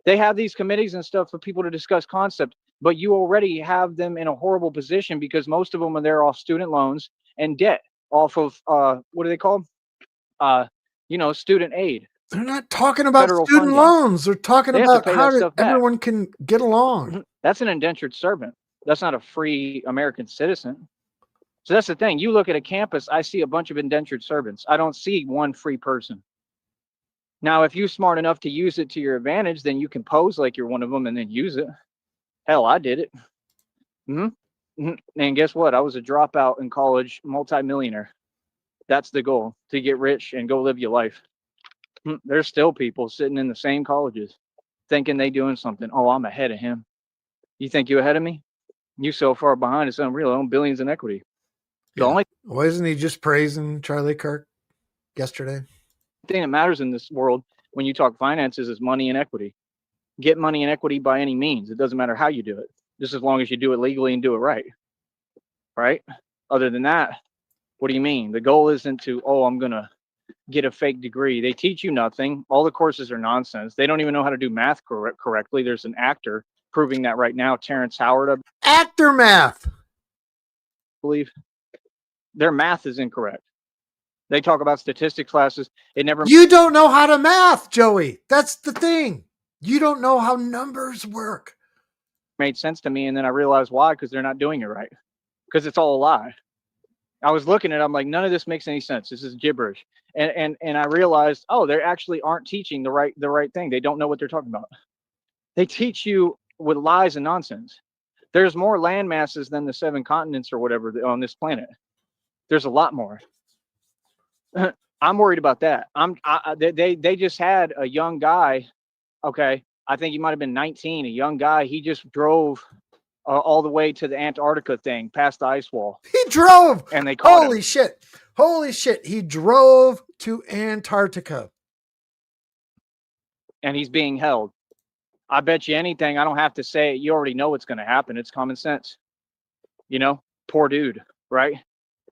Speaker 2: They have these committees and stuff for people to discuss concepts, but you already have them in a horrible position because most of them are there off student loans and debt off of what are they called? Student aid.
Speaker 1: They're not talking about
Speaker 2: Federal
Speaker 1: student
Speaker 2: funding.
Speaker 1: loans. They're talking
Speaker 2: They have to
Speaker 1: about
Speaker 2: pay
Speaker 1: how
Speaker 2: that stuff back.
Speaker 1: everyone can get along.
Speaker 2: That's an indentured servant. That's not a free American citizen. So that's the thing. You look at a campus, I see a bunch of indentured servants. I don't see one free person. Now, if you're smart enough to use it to your advantage, then you can pose like you're one of them and then use it. Hell, I did it. And guess what? I was a dropout in college, multimillionaire. That's the goal, to get rich and go live your life. There's still people sitting in the same colleges thinking they doing something. Oh, I'm ahead of him. You think you ahead of me? You so far behind, it's unreal. I own billions in equity.
Speaker 1: Why isn't he just praising Charlie Kirk yesterday?
Speaker 2: Thing that matters in this world when you talk finances is money and equity. Get money and equity by any means. It doesn't matter how you do it, just as long as you do it legally and do it right. Right? Other than that, what do you mean? The goal isn't to, I'm going to get a fake degree. They teach you nothing. All the courses are nonsense. They don't even know how to do math correctly. There's an actor proving that right now, Terrence Howard.
Speaker 1: Actor math.
Speaker 2: I believe their math is incorrect. They talk about statistics classes.
Speaker 1: You don't know how to math, Joey. That's the thing. You don't know how numbers work.
Speaker 2: Made sense to me, and then I realized why, because they're not doing it right. Because it's all a lie. I was looking at it, I'm like, none of this makes any sense. This is gibberish. And I realized, they actually aren't teaching the right thing. They don't know what they're talking about. They teach you with lies and nonsense. There's more land masses than the 7 continents or whatever on this planet. There's a lot more. I'm worried about that. They just had a young guy. Okay, I think he might have been 19. A young guy. He just drove all the way to the Antarctica thing, past the ice wall.
Speaker 1: He drove,
Speaker 2: and they caught him.
Speaker 1: Holy shit! He drove to Antarctica,
Speaker 2: and he's being held. I bet you anything. I don't have to say it. You already know what's going to happen. It's common sense. Poor dude, right?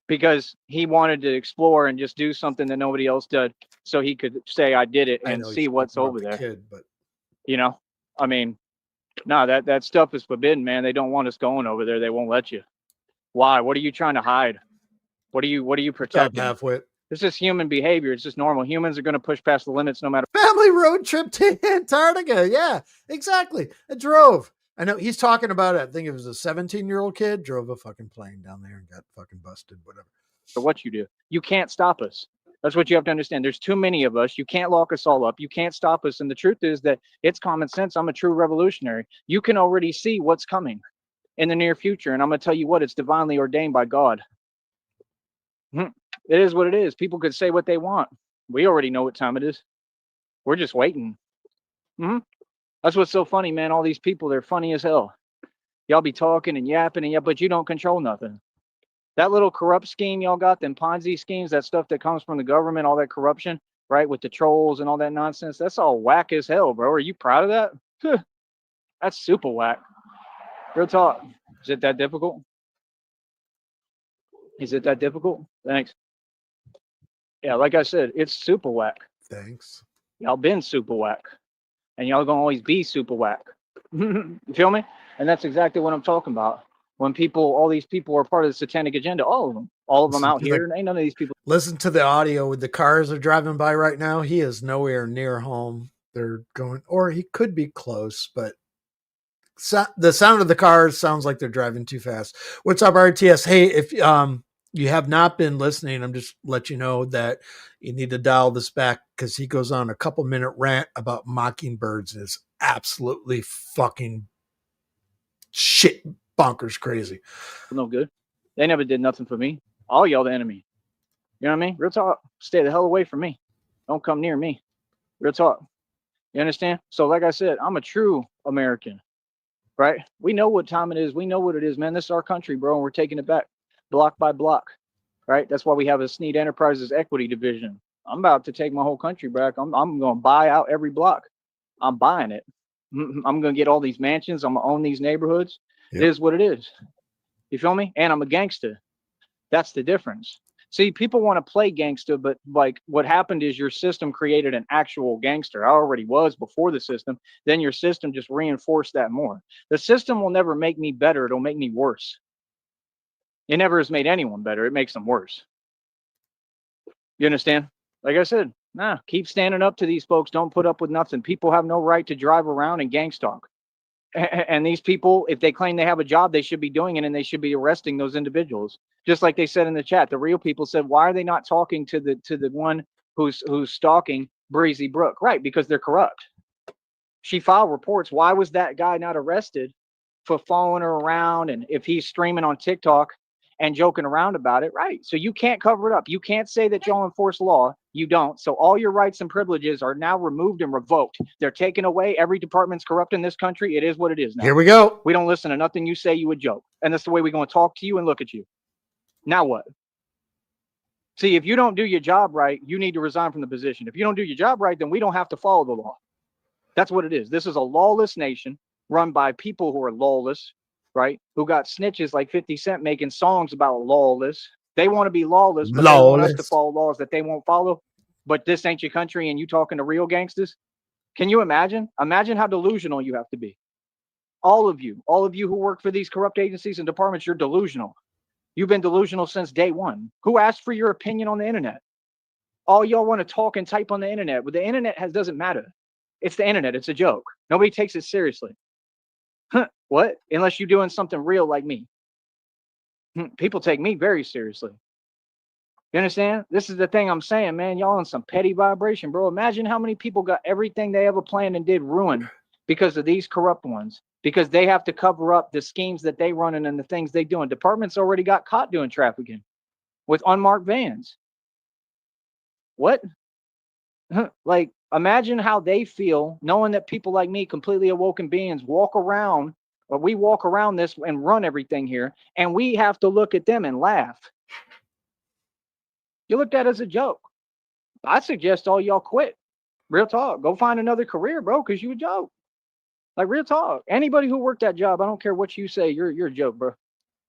Speaker 2: Because he wanted to explore and just do something that nobody else did, so he could say I did it and see what's over there.
Speaker 1: Kid, but
Speaker 2: I mean, no, that stuff is forbidden, man. They don't want us going over there. They won't let you. Why? What are you trying to hide? What are you protecting?
Speaker 1: Halfwit.
Speaker 2: This is human behavior. It's just normal. Humans are going to push past the limits no matter.
Speaker 1: Family road trip to Antarctica. Yeah, exactly. I drove. I know he's talking about it. I think it was a 17-year-old kid drove a fucking plane down there and got fucking busted, whatever.
Speaker 2: So what you do, you can't stop us. That's what you have to understand. There's too many of us. You can't lock us all up. You can't stop us. And the truth is that it's common sense. I'm a true revolutionary. You can already see what's coming in the near future. And I'm going to tell you what, it's divinely ordained by God. It is what it is. People could say what they want. We already know what time it is. We're just waiting. That's what's so funny, man. All these people, they're funny as hell. Y'all be talking and yapping and but you don't control nothing. That little corrupt scheme y'all got, them Ponzi schemes, that stuff that comes from the government, all that corruption, right, with the trolls and all that nonsense, that's all whack as hell, bro. Are you proud of that? That's super whack. Real talk. Is it that difficult? Is it that difficult? Thanks. Yeah, like I said, it's super whack.
Speaker 1: Thanks.
Speaker 2: Y'all been super whack. And y'all gonna always be super whack. You feel me? And that's exactly what I'm talking about. When people, all these people are part of the satanic agenda, all of them out here, ain't none of these people.
Speaker 1: Listen to the audio with the cars are driving by right now. He is nowhere near home. They're going, or he could be close, but the sound of the cars sounds like they're driving too fast. What's up, RTS? Hey, if you have not been listening, I'm just let you know that you need to dial this back because he goes on a couple-minute rant about mockingbirds and it's absolutely fucking shit bonkers crazy.
Speaker 2: No good. They never did nothing for me. All y'all the enemy. You know what I mean? Real talk. Stay the hell away from me. Don't come near me. Real talk. You understand? So like I said, I'm a true American, right? We know what time it is. We know what it is, man. This is our country, bro, and we're taking it back block by block, right? That's why we have a Sneed Enterprises equity division. I'm about to take my whole country back. I'm going to buy out every block. I'm buying it. I'm going to get all these mansions. I'm going to own these neighborhoods. Yep. It is what it is. You feel me? And I'm a gangster. That's the difference. See, people want to play gangster, but like what happened is your system created an actual gangster. I already was before the system. Then your system just reinforced that more. The system will never make me better. It'll make me worse. It never has made anyone better. It makes them worse. You understand? Like I said, keep standing up to these folks. Don't put up with nothing. People have no right to drive around and gang stalk. And these people, if they claim they have a job, they should be doing it and they should be arresting those individuals. Just like they said in the chat, the real people said, why are they not talking to the one who's stalking Breezy Brook? Right, because they're corrupt. She filed reports. Why was that guy not arrested for following her around? And if he's streaming on TikTok and joking around about it, right? So you can't cover it up. You can't say that y'all enforce law. You don't. So all your rights and privileges are now removed and revoked. They're taken away. Every department's corrupt in this country. It is what it is now.
Speaker 1: Here we go.
Speaker 2: We don't listen to nothing you say. You would joke. And that's the way we're going to talk to you and look at you. Now what? See, if you don't do your job right, you need to resign from the position. If you don't do your job right, then we don't have to follow the law. That's what it is. This is a lawless nation run by people who are lawless, right? Who got snitches like 50 Cent making songs about lawless. They want to be lawless, but they want us to follow laws that they won't follow. But this ain't your country and you talking to real gangsters? Can you imagine? Imagine how delusional you have to be. All of you who work for these corrupt agencies and departments, you're delusional. You've been delusional since day one. Who asked for your opinion on the internet? All y'all want to talk and type on the internet, but the internet doesn't matter. It's the internet. It's a joke. Nobody takes it seriously. What? Unless you're doing something real like me. People take me very seriously. You understand? This is the thing I'm saying, man. Y'all on some petty vibration, bro. Imagine how many people got everything they ever planned and did ruined because of these corrupt ones. Because they have to cover up the schemes that they running and the things they doing. Departments already got caught doing trafficking with unmarked vans. What? Like, imagine how they feel knowing that people like me, completely awoken beings, walk around, or we walk around this and run everything here, and we have to look at them and laugh. You looked at it as a joke. I suggest all y'all quit. Real talk. Go find another career, bro, because you a joke. Like, real talk. Anybody who worked that job, I don't care what you say, you're a joke, bro.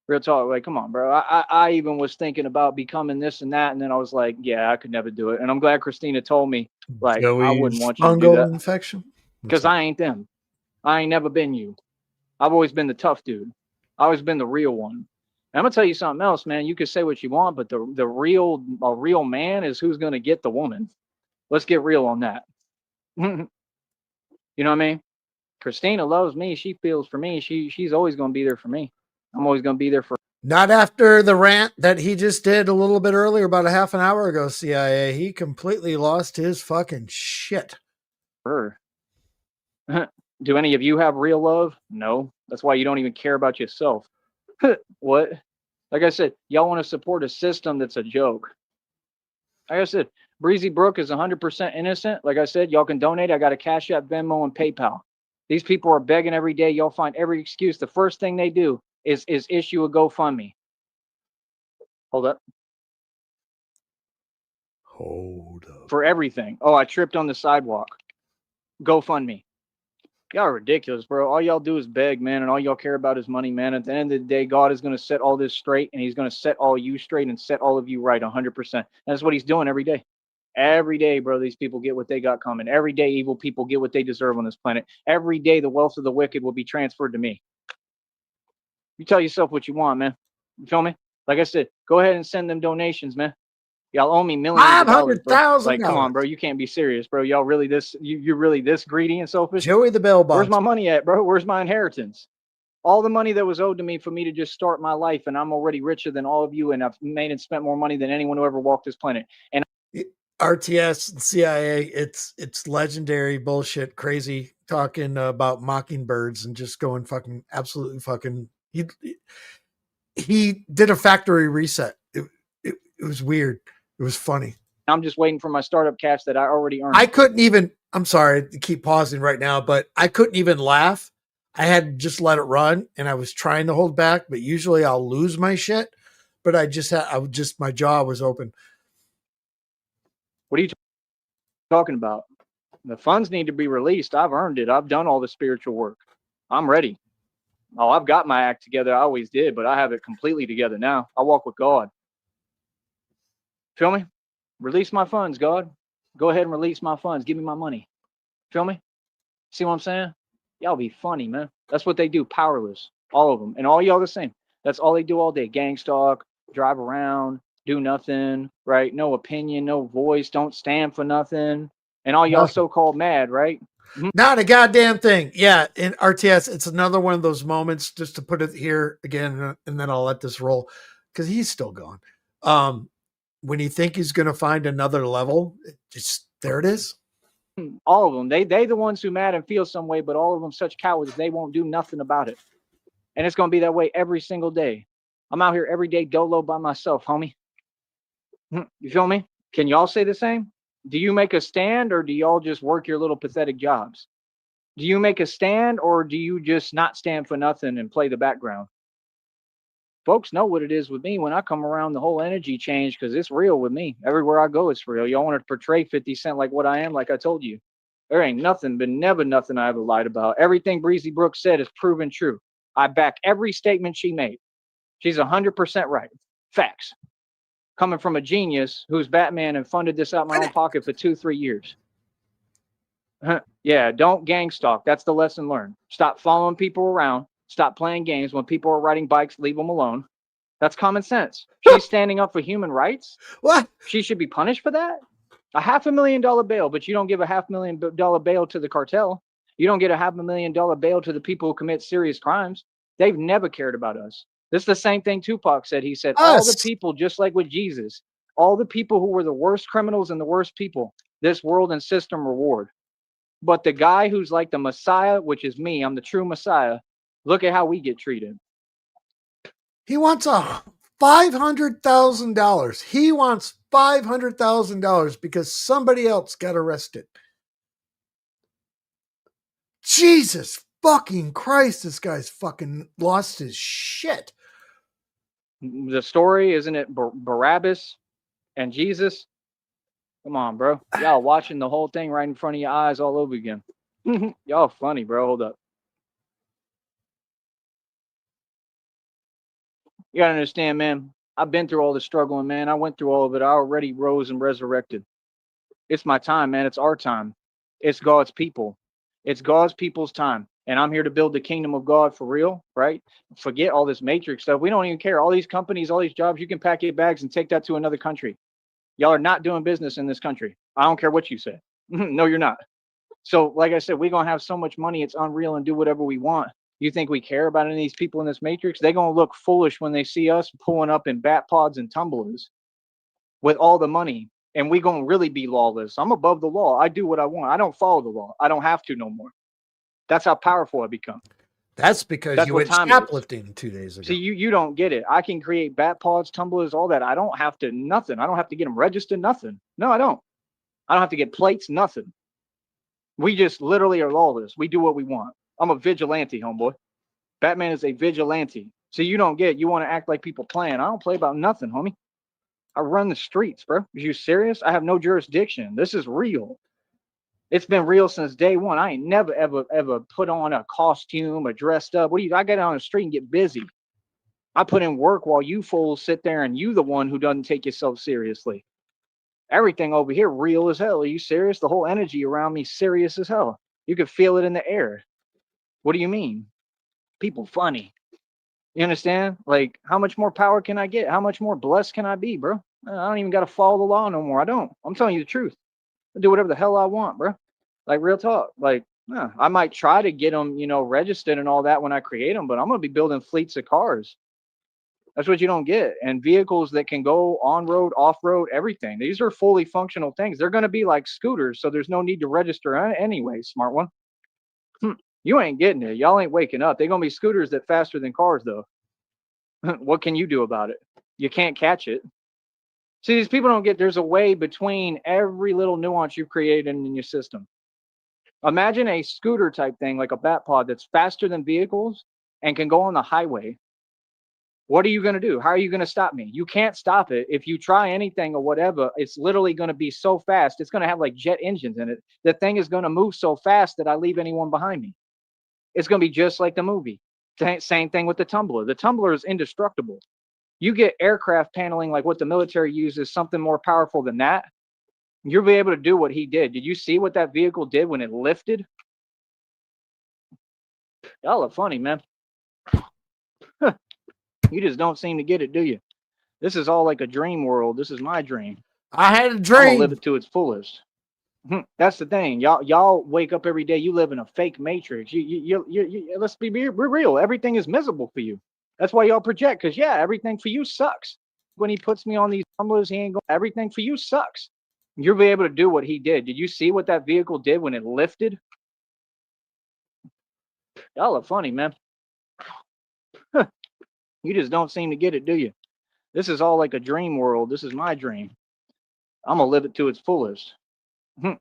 Speaker 2: Real talk. Like, come on, bro. I even was thinking about becoming this and that, and then I was like, yeah, I could never do it. And I'm glad Christina told me, like, I wouldn't want you to do that.
Speaker 1: Infection?
Speaker 2: Because I ain't them. I ain't never been you. I've always been the tough dude. I've always been the real one. And I'm gonna tell you something else, man. You can say what you want, but a real man is who's gonna get the woman. Let's get real on that. You know what I mean? Christina loves me. She feels for me. She's always gonna be there for me. I'm always gonna be there for.
Speaker 1: Not after the rant that he just did a little bit earlier, about a half an hour ago, CIA. He completely lost his fucking shit.
Speaker 2: Her. Do any of you have real love? No. That's why you don't even care about yourself. What? Like I said, y'all want to support a system that's a joke. Like I said, Breezy Brook is 100% innocent. Like I said, y'all can donate. I got a Cash App, Venmo, and PayPal. These people are begging every day. Y'all find every excuse. The first thing they do is issue a GoFundMe. Hold up.
Speaker 1: Hold up.
Speaker 2: For everything. Oh, I tripped on the sidewalk. GoFundMe. Y'all are ridiculous, bro. All y'all do is beg, man, and all y'all care about is money, man. At the end of the day, God is going to set all this straight, and he's going to set all you straight and set all of you right 100%. That's what he's doing every day. Every day, bro, these people get what they got coming. Every day, evil people get what they deserve on this planet. Every day, the wealth of the wicked will be transferred to me. You tell yourself what you want, man. You feel me? Like I said, go ahead and send them donations, man. Y'all owe me millions of dollars, bro. Like, come on, bro. You can't be serious, bro. Y'all really this? You're really this greedy and selfish?
Speaker 1: Joey the Bell Box.
Speaker 2: Where's my money at, bro? Where's my inheritance? All the money that was owed to me for me to just start my life, and I'm already richer than all of you, and I've made and spent more money than anyone who ever walked this planet. And
Speaker 1: RTS and CIA, it's legendary bullshit, crazy talking about mockingbirds and just going fucking absolutely fucking. He did a factory reset. It was weird. It was funny.
Speaker 2: I'm just waiting for my startup cash that I already earned.
Speaker 1: I couldn't even. I'm sorry to keep pausing right now, but I couldn't even laugh. I had just let it run, and I was trying to hold back. But usually I'll lose my shit. But my jaw was open.
Speaker 2: What are you talking about? The funds need to be released. I've earned it. I've done all the spiritual work. I'm ready. Oh, I've got my act together. I always did, but I have it completely together now. I walk with God. Feel me? Release my funds, God. Go ahead and release my funds. Give me my money. Feel me? See what I'm saying? Y'all be funny, man. That's what they do. Powerless. All of them. And all y'all the same. That's all they do all day. Gang stalk, drive around, do nothing, right? No opinion, no voice, don't stand for nothing. And all y'all so-called mad, right?
Speaker 1: Mm-hmm. Not a goddamn thing. Yeah, in RTS, it's another one of those moments, just to put it here again, and then I'll let this roll, because he's still gone. When you think he's going to find another level, there it is.
Speaker 2: All of them. They the ones who mad and feel some way, but all of them such cowards, they won't do nothing about it. And it's going to be that way every single day. I'm out here every day dolo by myself, homie. You feel me? Can y'all say the same? Do you make a stand, or do y'all just work your little pathetic jobs? Do you make a stand, or do you just not stand for nothing and play the background? Folks know what it is with me when I come around. The whole energy change, because it's real with me. Everywhere I go, it's real. Y'all want to portray 50 Cent like what I am, like I told you. There ain't nothing, but never nothing I ever lied about. Everything Breezy Brooks said is proven true. I back every statement she made. She's 100% right. Facts. Coming from a genius who's Batman and funded this out of my own pocket for 2-3 years. Yeah, don't gang stalk. That's the lesson learned. Stop following people around. Stop playing games. When people are riding bikes, leave them alone. That's common sense. She's standing up for human rights.
Speaker 1: What?
Speaker 2: She should be punished for that? A $500,000 bail, but you don't give a $500,000 bail to the cartel. You don't get a $500,000 bail to the people who commit serious crimes. They've never cared about us. This is the same thing Tupac said. He said, all the people, just like with Jesus, all the people who were the worst criminals and the worst people, this world and system reward. But the guy who's like the Messiah, which is me, I'm the true Messiah, look at how we get treated.
Speaker 1: He wants $500,000. He wants $500,000 because somebody else got arrested. Jesus fucking Christ, this guy's fucking lost his shit.
Speaker 2: The story, isn't it Barabbas and Jesus? Come on, bro. Y'all watching the whole thing right in front of your eyes all over again. Y'all funny, bro. Hold up. You gotta understand, man. I've been through all the struggling, man. I went through all of it. I already rose and resurrected. It's my time, man. It's our time. It's God's people. It's God's people's time. And I'm here to build the kingdom of God for real, right? Forget all this matrix stuff. We don't even care. All these companies, all these jobs, you can pack your bags and take that to another country. Y'all are not doing business in this country. I don't care what you say. No, you're not. So, like I said, we're going to have so much money, it's unreal, and do whatever we want. You think we care about any of these people in this matrix? They're going to look foolish when they see us pulling up in bat pods and tumblers with all the money. And we're going to really be lawless. I'm above the law. I do what I want. I don't follow the law. I don't have to no more. That's how powerful I become.
Speaker 1: That's because
Speaker 2: That's
Speaker 1: you
Speaker 2: what
Speaker 1: went
Speaker 2: time it is.
Speaker 1: shoplifting 2 days ago.
Speaker 2: See, you don't get it. I can create bat pods, tumblers, all that. I don't have to nothing. I don't have to get them registered, nothing. No, I don't. I don't have to get plates, nothing. We just literally are lawless. We do what we want. I'm a vigilante, homeboy. Batman is a vigilante. So you don't get, you want to act like people playing. I don't play about nothing, homie. I run the streets, bro. Are you serious? I have no jurisdiction. This is real. It's been real since day one. I ain't never, ever put on a costume or dressed up. What do you, I get on the street and get busy. I put in work while you fools sit there and you the one who doesn't take yourself seriously. Everything over here real as hell. Are you serious? The whole energy around me serious as hell. You can feel it in the air. What do you mean? People funny. You understand? Like, how much more power can I get? How much more blessed can I be, bro? I don't even got to follow the law no more. I don't. I'm telling you the truth. I do whatever the hell I want, bro. Like, real talk. Like, I might try to get them, registered and all that when I create them, but I'm going to be building fleets of cars. That's what you don't get. And vehicles that can go on road, off road, everything. These are fully functional things. They're going to be like scooters, so there's no need to register anyway, smart one. You ain't getting it. Y'all ain't waking up. They're going to be scooters that faster than cars, though. What can you do about it? You can't catch it. See, these people don't get, there's a way between every little nuance you've created in your system. Imagine a scooter type thing, like a bat pod that's faster than vehicles and can go on the highway. What are you going to do? How are you going to stop me? You can't stop it. If you try anything or whatever, it's literally going to be so fast. It's going to have like jet engines in it. The thing is going to move so fast that I leave anyone behind me. It's going to be just like the movie. Same thing with the tumbler. The tumbler is indestructible. You get aircraft paneling like what the military uses, something more powerful than that. You'll be able to do what he did. Did you see what that vehicle did when it lifted? Y'all are funny, man. You just don't seem to get it, do you? This is all like a dream world. This is my dream.
Speaker 1: I had a
Speaker 2: I'm gonna live
Speaker 1: dream.
Speaker 2: it to its fullest. That's the thing. Y'all wake up every day. You live in a fake matrix. Let's be real. Everything is miserable for you. That's why y'all project. Cause yeah, everything for you sucks. When he puts me on these tumblers, he ain't going. Everything for you sucks. You'll be able to do what he did. Did you see what that vehicle did when it lifted? Y'all are funny, man. You just don't seem to get it, do you? This is all like a dream world. This is my dream. I'm gonna live it to its fullest.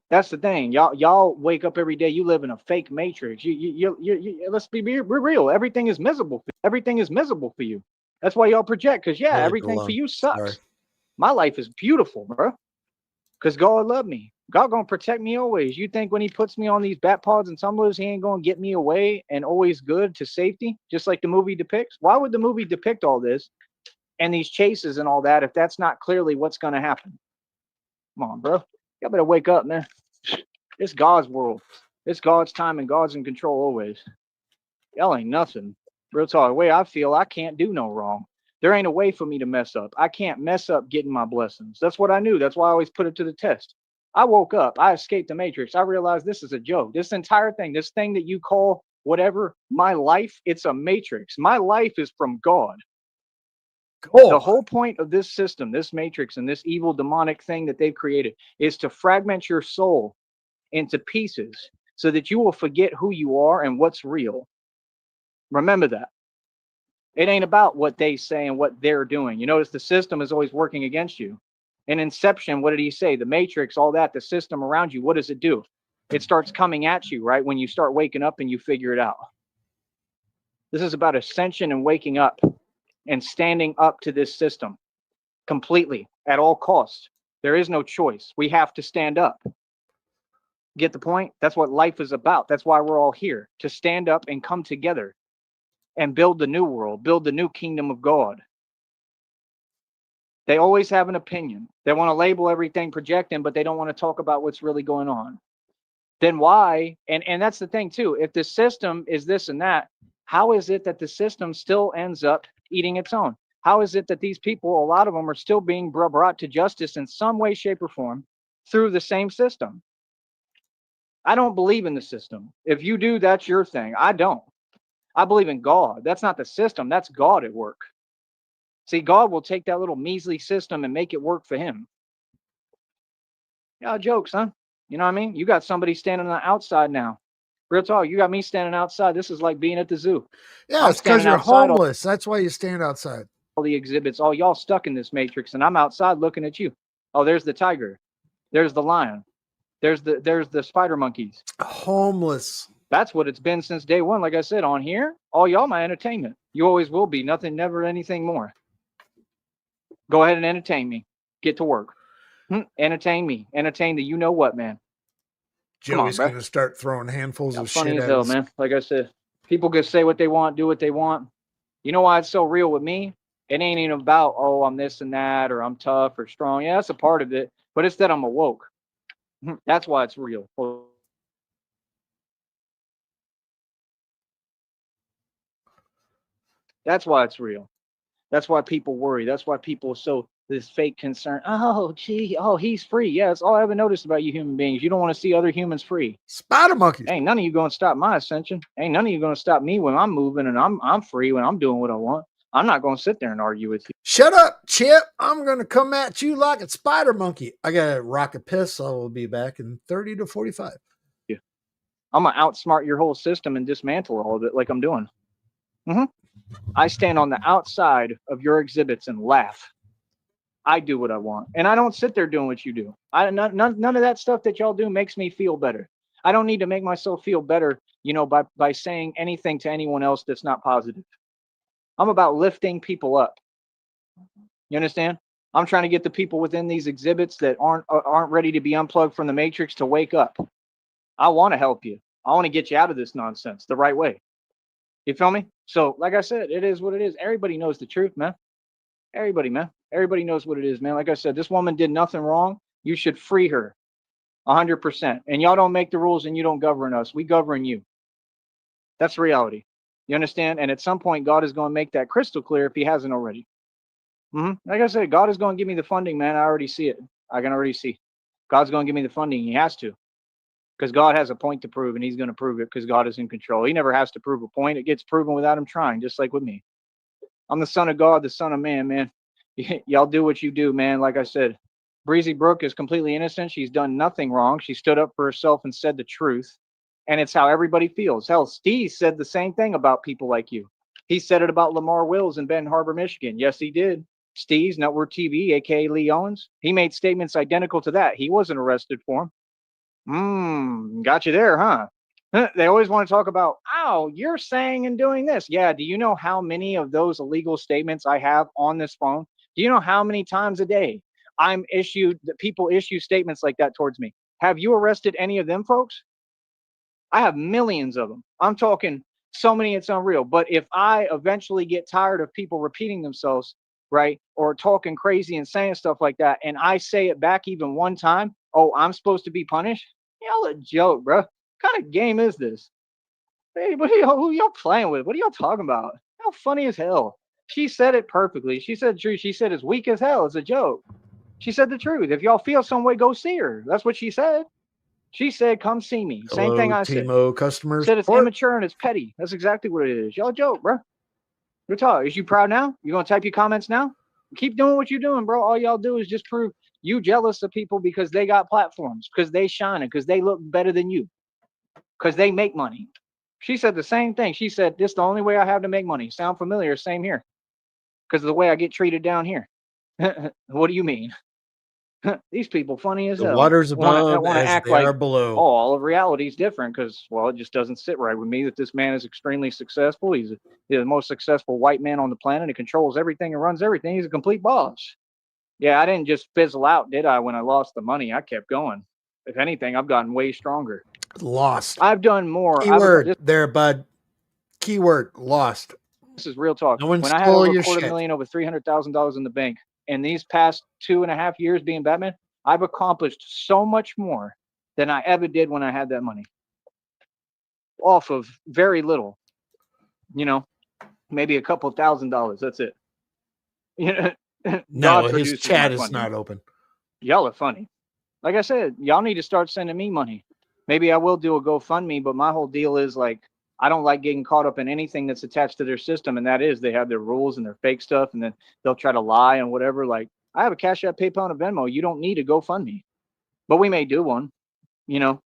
Speaker 2: That's the thing. Y'all wake up every day. You live in a fake matrix. Let's be real. Everything is miserable. Everything is miserable for you. That's why y'all project. Cause yeah, everything for you sucks.
Speaker 1: Sorry.
Speaker 2: My life is beautiful, bro. Cause God loved me. God gonna protect me always. You think when he puts me on these bat pods and tumblers, he ain't gonna get me away and always good to safety, just like the movie depicts? Why would the movie depict all this and these chases and all that if that's not clearly what's gonna happen? Come on, bro. Y'all better wake up, man. It's God's world. It's God's time and God's in control always. Y'all ain't nothing. Real talk. The way I feel, I can't do no wrong. There ain't a way for me to mess up. I can't mess up getting my blessings. That's what I knew. That's why I always put it to the test. I woke up. I escaped the matrix. I realized this is a joke. This entire thing, this thing that you call whatever, my life, it's a matrix. My life is from God.
Speaker 1: Cool.
Speaker 2: The whole point of this system, this matrix, and this evil demonic thing that they've created is to fragment your soul into pieces so that you will forget who you are and what's real. Remember that. It ain't about what they say and what they're doing. You notice the system is always working against you. In Inception, what did he say? The matrix, all that, the system around you, what does it do? It starts coming at you, right? When you start waking up and you figure it out. This is about ascension and waking up and standing up to this system completely at all costs. There is no choice. We have to stand up. Get the point? That's what life is about. That's why we're all here, to stand up and come together and build the new world, build the new kingdom of God. They always have an opinion. They want to label everything projecting, but they don't want to talk about what's really going on. Then why? And that's the thing too. If the system is this and that, how is it that the system still ends up eating its own? How is it that these people, a lot of them, are still being brought to justice in some way, shape, or form through the same system? I don't believe in the system. If you do, that's your thing. I don't. I believe in God. That's not the system. That's God at work. See, God will take that little measly system and make it work for him. Yeah, jokes, huh? You know what I mean? You got somebody standing on the outside now Real talk. You got me standing outside. This is like being at the zoo.
Speaker 1: Yeah,
Speaker 2: I'm
Speaker 1: it's because
Speaker 2: standing
Speaker 1: you're
Speaker 2: outside
Speaker 1: homeless. That's why you stand outside.
Speaker 2: all the exhibits. All y'all stuck in this matrix, and I'm outside looking at you. Oh, there's the tiger. There's the lion. There's the spider monkeys.
Speaker 1: Homeless.
Speaker 2: That's what it's been since day one. Like I said, on here, all y'all my entertainment. You always will be. Nothing, never anything more. Go ahead and entertain me. Get to work. Entertain me. Entertain the you know what, man. Come on,
Speaker 1: Joey's
Speaker 2: bro.
Speaker 1: going to start throwing handfuls of
Speaker 2: Funny
Speaker 1: shit
Speaker 2: as
Speaker 1: at
Speaker 2: hell,
Speaker 1: us.
Speaker 2: man. Like I said, people can say what they want, do what they want. You know why it's so real with me? It ain't even about, oh, I'm this and that, or I'm tough or strong. Yeah, that's a part of it, but it's that I'm awoke. That's why it's real. That's why it's real. That's why people worry. That's why people are so this fake concern. Oh, gee, oh, he's free. Yeah, that's all I ever noticed about you human beings. You don't want to see other humans free.
Speaker 1: Spider monkeys.
Speaker 2: Ain't none of you gonna stop my ascension. Ain't none of you gonna stop me when I'm moving and I'm free when I'm doing what I want. I'm not gonna sit there and argue with you.
Speaker 1: Shut up, Chip. I'm going to come at you like a spider monkey. I got a rocket piss. So I will be back in 30 to 45.
Speaker 2: I'm gonna outsmart your whole system and dismantle all of it like I'm doing. I stand on the outside of your exhibits and laugh. I do what I want, and I don't sit there doing what you do. None of that stuff that y'all do makes me feel better. I don't need to make myself feel better, by saying anything to anyone else that's not positive. I'm about lifting people up. You understand? I'm trying to get the people within these exhibits that aren't ready to be unplugged from the matrix to wake up. I want to help you. I want to get you out of this nonsense the right way. You feel me? So, like I said, it is what it is. Everybody knows the truth, man. Everybody, man. Everybody knows what it is, man. Like I said, this woman did nothing wrong. You should free her 100%. And y'all don't make the rules and you don't govern us. We govern you. That's reality. You understand? And at some point, God is going to make that crystal clear if he hasn't already. Like I said, God is going to give me the funding, man. I already see it. I can already see. God's going to give me the funding. He has to. Because God has a point to prove, and he's going to prove it because God is in control. He never has to prove a point. It gets proven without him trying, just like with me. I'm the son of God, the son of man, man. Y'all do what you do, man. Like I said, Breezy Brooke is completely innocent. She's done nothing wrong. She stood up for herself and said the truth. And it's how everybody feels. Hell, Steve said the same thing about people like you. He said it about Lamar Wills in Benton Harbor, Michigan. Yes, he did. Steve's Network TV, aka Lee Owens. He made statements identical to that. He wasn't arrested for them. Got you there, huh? They always want to talk about, oh, you're saying and doing this. Yeah, do you know how many of those illegal statements I have on this phone? Do you know how many times a day people issue statements like that towards me? Have you arrested any of them folks? I have millions of them. I'm talking so many, it's unreal. But if I eventually get tired of people repeating themselves, right, or talking crazy and saying stuff like that, and I say it back even one time, oh, I'm supposed to be punished? Y'all a joke, bro. What kind of game is this? Hey, who y'all playing with? What are y'all talking about? How funny as hell. She said it perfectly. She said the truth. She said it's weak as hell. It's a joke. She said the truth. If y'all feel some way, go see her. That's what she said. She said, come see me. Same thing
Speaker 1: Hello,
Speaker 2: I said.
Speaker 1: Timo customer
Speaker 2: Said it's
Speaker 1: support.
Speaker 2: immature and it's petty. That's exactly what it is. Y'all joke, bro. Real talk. Is you proud now? You gonna type your comments now? Keep doing what you're doing, bro. All y'all do is just prove you jealous of people because they got platforms, because they shining, because they look better than you, because they make money. She said the same thing. She said, this is the only way I have to make money. Sound familiar? Same here. Because of the way I get treated down here. What do you mean? These people funny as
Speaker 1: The
Speaker 2: hell.
Speaker 1: waters
Speaker 2: Want
Speaker 1: above
Speaker 2: to
Speaker 1: as
Speaker 2: act
Speaker 1: they
Speaker 2: like,
Speaker 1: are below.
Speaker 2: oh, all of reality is different because, well, it just doesn't sit right with me that this man is extremely successful. He's the most successful white man on the planet. He controls everything and runs everything. He's a complete boss. Yeah, I didn't just fizzle out, did I, when I lost the money? I kept going. If anything, I've gotten way stronger.
Speaker 1: Lost.
Speaker 2: I've done more.
Speaker 1: Keyword there, bud. Keyword lost.
Speaker 2: This is real talk.
Speaker 1: No one
Speaker 2: When I had
Speaker 1: stole
Speaker 2: over
Speaker 1: your
Speaker 2: $250,000, over $300,000 in the bank, and these past 2.5 years being Batman, I've accomplished so much more than I ever did when I had that money. Off of very little, maybe a couple $1,000. That's it.
Speaker 1: No,
Speaker 2: God
Speaker 1: his
Speaker 2: produces
Speaker 1: chat
Speaker 2: my
Speaker 1: is
Speaker 2: funding.
Speaker 1: not open.
Speaker 2: Y'all are funny. Like I said, y'all need to start sending me money. Maybe I will do a GoFundMe, but my whole deal is like, I don't like getting caught up in anything that's attached to their system. And that is, they have their rules and their fake stuff, and then they'll try to lie and whatever. Like, I have a Cash App, PayPal, and a Venmo. You don't need a GoFundMe, but we may do one.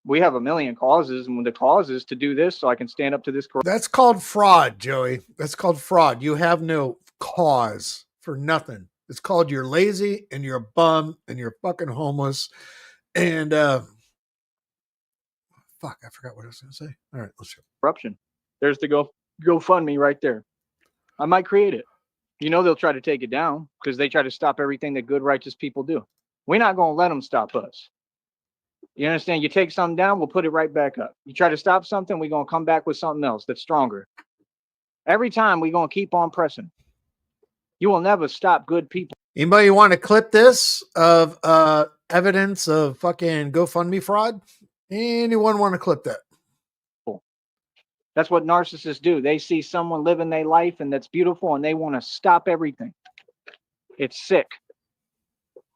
Speaker 2: we have a million causes, and the cause is to do this so I can stand up to this.
Speaker 1: That's called fraud, Joey. That's called fraud. You have no cause for nothing. It's called you're lazy and you're a bum and you're fucking homeless. And fuck, I forgot what I was going to say. All right, let's go.
Speaker 2: Corruption. There's the GoFundMe right there. I might create it. They'll try to take it down because they try to stop everything that good, righteous people do. We're not going to let them stop us. You understand? You take something down, we'll put it right back up. You try to stop something, we're going to come back with something else that's stronger. Every time we're going to keep on pressing. You will never stop good people.
Speaker 1: Anybody want to clip this of evidence of fucking GoFundMe fraud? Anyone want to clip that?
Speaker 2: That's what narcissists do. They see someone living their life and that's beautiful and they want to stop everything. It's sick.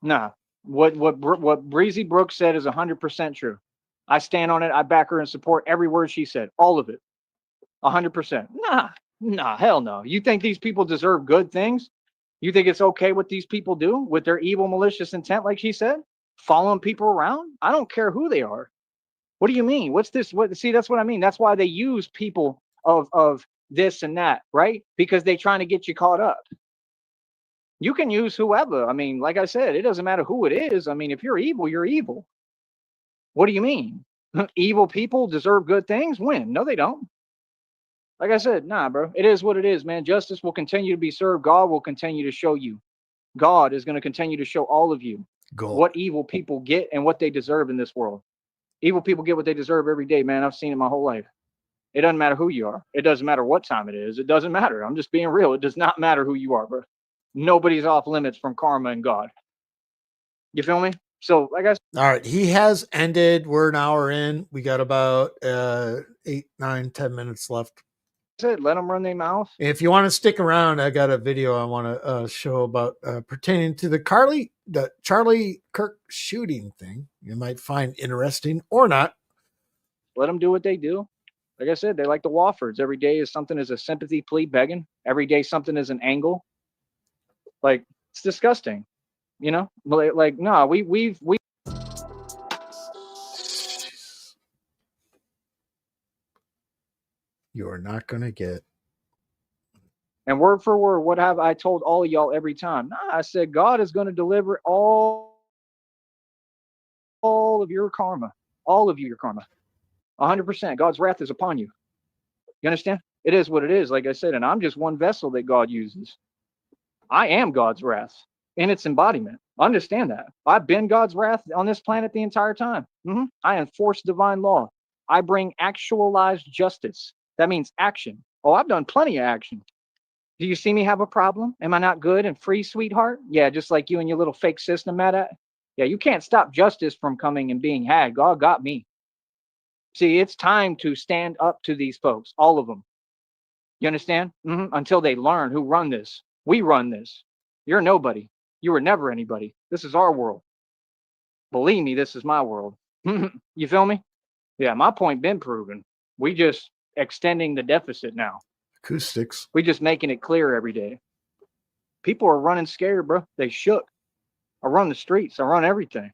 Speaker 2: Nah. What Breezy Brooks said is 100% true. I stand on it. I back her and support every word she said. All of it. 100%. Nah, hell no. You think these people deserve good things? You think it's okay what these people do with their evil, malicious intent, like she said? Following people around? I don't care who they are. What do you mean? What's this? See, that's what I mean. That's why they use people of this and that, right? Because they're trying to get you caught up. You can use whoever. I mean, like I said, it doesn't matter who it is. I mean, if you're evil, you're evil. What do you mean? Evil people deserve good things? When? No, they don't. Like I said, nah, bro. It is what it is, man. Justice will continue to be served. God will continue to show you. God is going to continue to show all of you what evil people get and what they deserve in this world. Evil people get what they deserve every day, man. I've seen it my whole life. It doesn't matter who you are. It doesn't matter what time it is. It doesn't matter. I'm just being real. It does not matter who you are, bro. Nobody's off limits from karma and God. You feel me? So, like I said.
Speaker 1: All right. He has ended. We're an hour in. We got about 8, 9, 10 minutes left.
Speaker 2: Let them run their mouth.
Speaker 1: If you want to stick around, I got a video I want to show about pertaining to the Charlie Kirk shooting thing. You might find interesting or not.
Speaker 2: Let them do what they do. Like I said, they like the Woffords. Every day is something as a sympathy plea begging. Every day something is an angle. Like, it's disgusting. Like no, we.
Speaker 1: You are not going to get.
Speaker 2: And word for word, what have I told all of y'all every time? I said God is going to deliver all of your karma. All of you, your karma. 100%. God's wrath is upon you. You understand? It is what it is, like I said, and I'm just one vessel that God uses. I am God's wrath in its embodiment. Understand that. I've been God's wrath on this planet the entire time. I enforce divine law. I bring actualized justice. That means action. Oh, I've done plenty of action. Do you see me have a problem? Am I not good and free, sweetheart? Yeah, just like you and your little fake system, mad at. Yeah, you can't stop justice from coming and being had. God got me. See, it's time to stand up to these folks, all of them. You understand? Until they learn who run this. We run this. You're nobody. You were never anybody. This is our world. Believe me, this is my world. You feel me? Yeah, my point been proven. We just extending the deficit now.
Speaker 1: Acoustics.
Speaker 2: We just making it clear every day. People are running scared, bro. They shook. I run the streets. I run everything.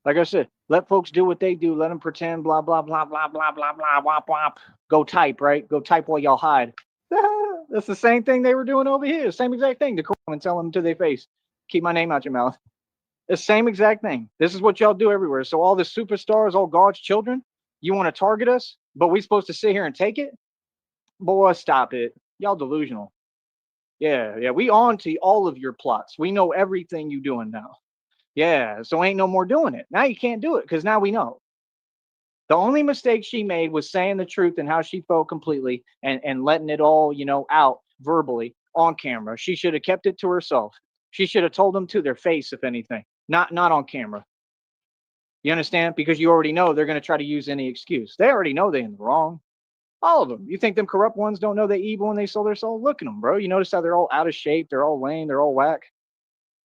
Speaker 2: Like I said, let folks do what they do. Let them pretend, blah, blah, blah, blah, blah, blah, blah, wop, wop. Go type, right? Go type while y'all hide. That's the same thing they were doing over here. Same exact thing to come and tell them to their face. Keep my name out your mouth. The same exact thing. This is what y'all do everywhere. So all the superstars, all God's children, you want to target us, but we supposed to sit here and take it? Boy, stop it. Y'all delusional. Yeah. We on to all of your plots. We know everything you doing now. Yeah, so ain't no more doing it. Now you can't do it because now we know. The only mistake she made was saying the truth and how she felt completely and letting it all, out verbally on camera. She should have kept it to herself. She should have told them to their face, if anything, not on camera. You understand? Because you already know they're going to try to use any excuse. They already know they're in the wrong. All of them. You think them corrupt ones don't know they're evil and they sold their soul? Look at them, bro. You notice how they're all out of shape. They're all lame. They're all whack.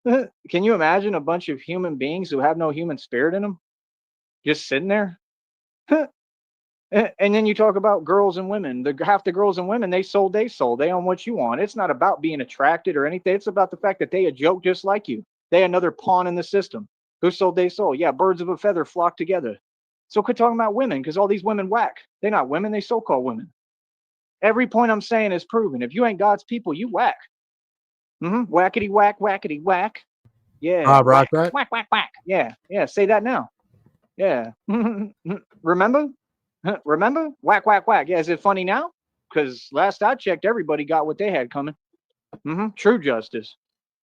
Speaker 2: Can you imagine a bunch of human beings who have no human spirit in them just sitting there? And then you talk about girls and women. Half the girls and women, they sold their soul. They own what you want. It's not about being attracted or anything. It's about the fact that they a joke just like you. They another pawn in the system. Who sold their soul? Yeah, birds of a feather flock together. So quit talking about women, because all these women whack. They're not women, they so-called women. Every point I'm saying is proven. If you ain't God's people, you whack. Whackity whack, whackity whack. Yeah,
Speaker 1: Rock
Speaker 2: whack,
Speaker 1: that.
Speaker 2: whack, whack, whack. Yeah, yeah, say that now. Yeah. Remember? Remember? Whack, whack, whack. Yeah, is it funny now? Because last I checked, everybody got what they had coming. True justice.